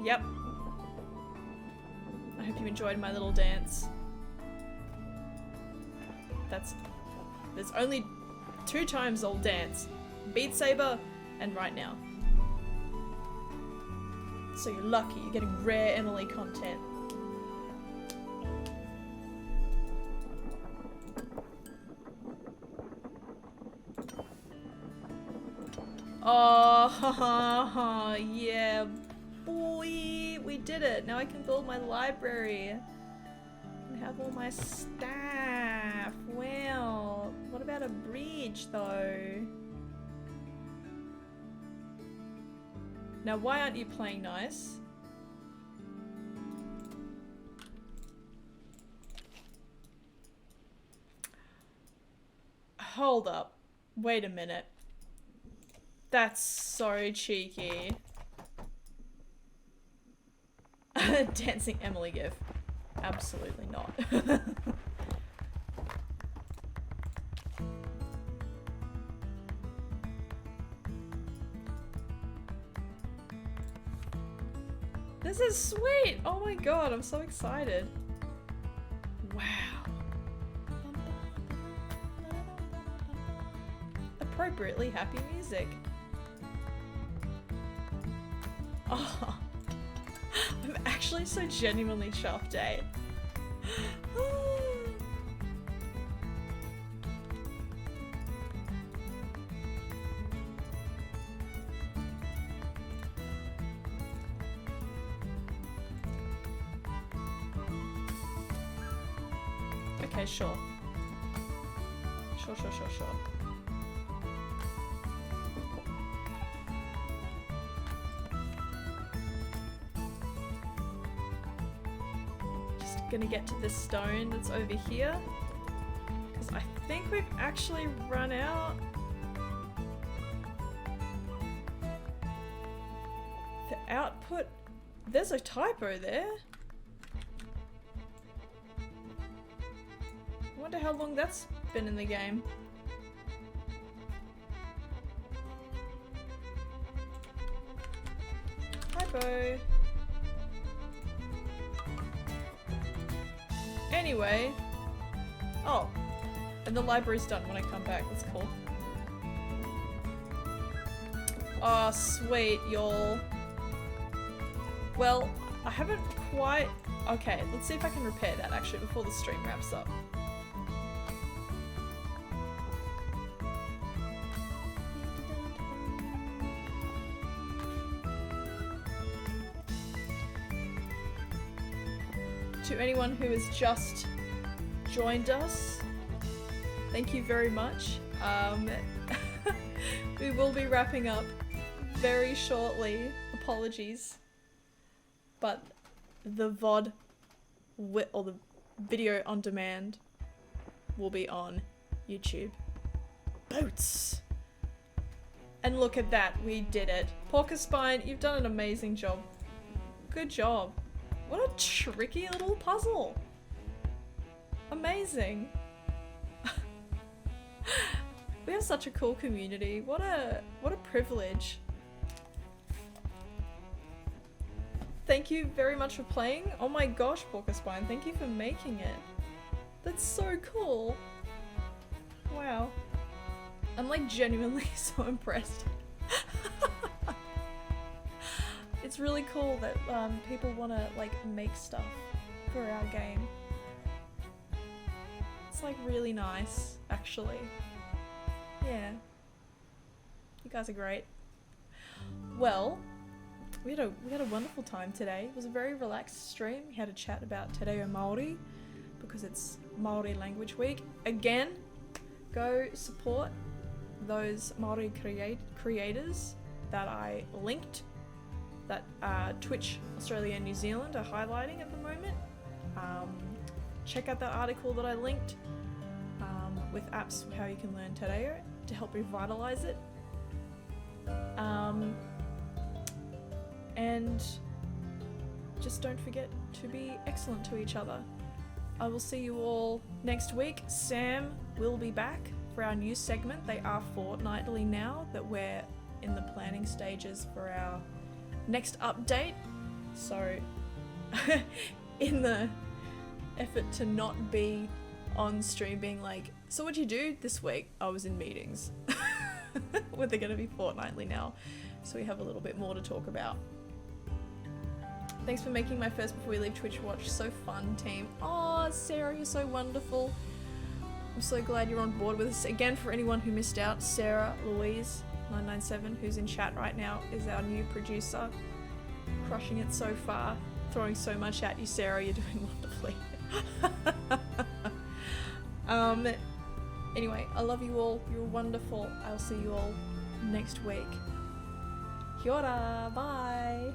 Yep. I hope you enjoyed my little dance. There's only 2 times I'll dance. Beat Saber and right now. So you're lucky, you're getting rare Emily content. Oh, yeah, boy, we did it. Now I can build my library and have all my stuff. Wow. What about a bridge, though? Now, why aren't you playing nice? Hold up. Wait a minute. That's so cheeky. Dancing Emily gif. Absolutely not. This is sweet! Oh my god, I'm so excited. Wow. Appropriately happy music. Oh, I'm actually so genuinely chuffed, eh? Okay, sure. Sure. Gonna get to this stone that's over here because I think we've actually run out. The output, there's a typo there. I wonder how long that's been in the game. Typo. Anyway, oh, and the library's done when I come back. That's cool. Oh, sweet, y'all. Well, I haven't quite... Okay, let's see if I can repair that actually before the stream wraps up. To anyone who has just joined us, thank you very much. We will be wrapping up very shortly. Apologies. But the VOD or the video on demand will be on YouTube. Boats! And look at that, we did it. Porcupine, you've done an amazing job. Good job. What a tricky little puzzle. Amazing. We have such a cool community. What a privilege. Thank you very much for playing. Oh my gosh, Porcupine, thank you for making it. That's so cool. Wow. I'm like genuinely so impressed. It's really cool that people want to like make stuff for our game. It's like really nice, actually. Yeah. You guys are great. Well, we had a wonderful time today. It was a very relaxed stream. We had a chat about Te Reo Māori because it's Māori Language Week. Again, go support those Māori creators that I linked, that Twitch Australia and New Zealand are highlighting at the moment. Check out that article that I linked with apps how you can learn Te Reo to help revitalize it. And just don't forget to be excellent to each other. I will see you all next week. Sam will be back for our new segment. They are fortnightly now that we're in the planning stages for our next update. So in the effort to not be on stream being like, so what'd you do this week? I was in meetings. Where they're going to be fortnightly now. So we have a little bit more to talk about. Thanks for making my first Before We Leave Twitch watch so fun, team. Oh, Sarah, you're so wonderful. I'm so glad you're on board with us. Again, for anyone who missed out, Sarah Louise 997, who's in chat right now, is our new producer. Crushing it so far. Throwing so much at you, Sarah. You're doing wonderfully. Anyway, I love you all. You're wonderful. I'll see you all next week. Kia ora. Bye.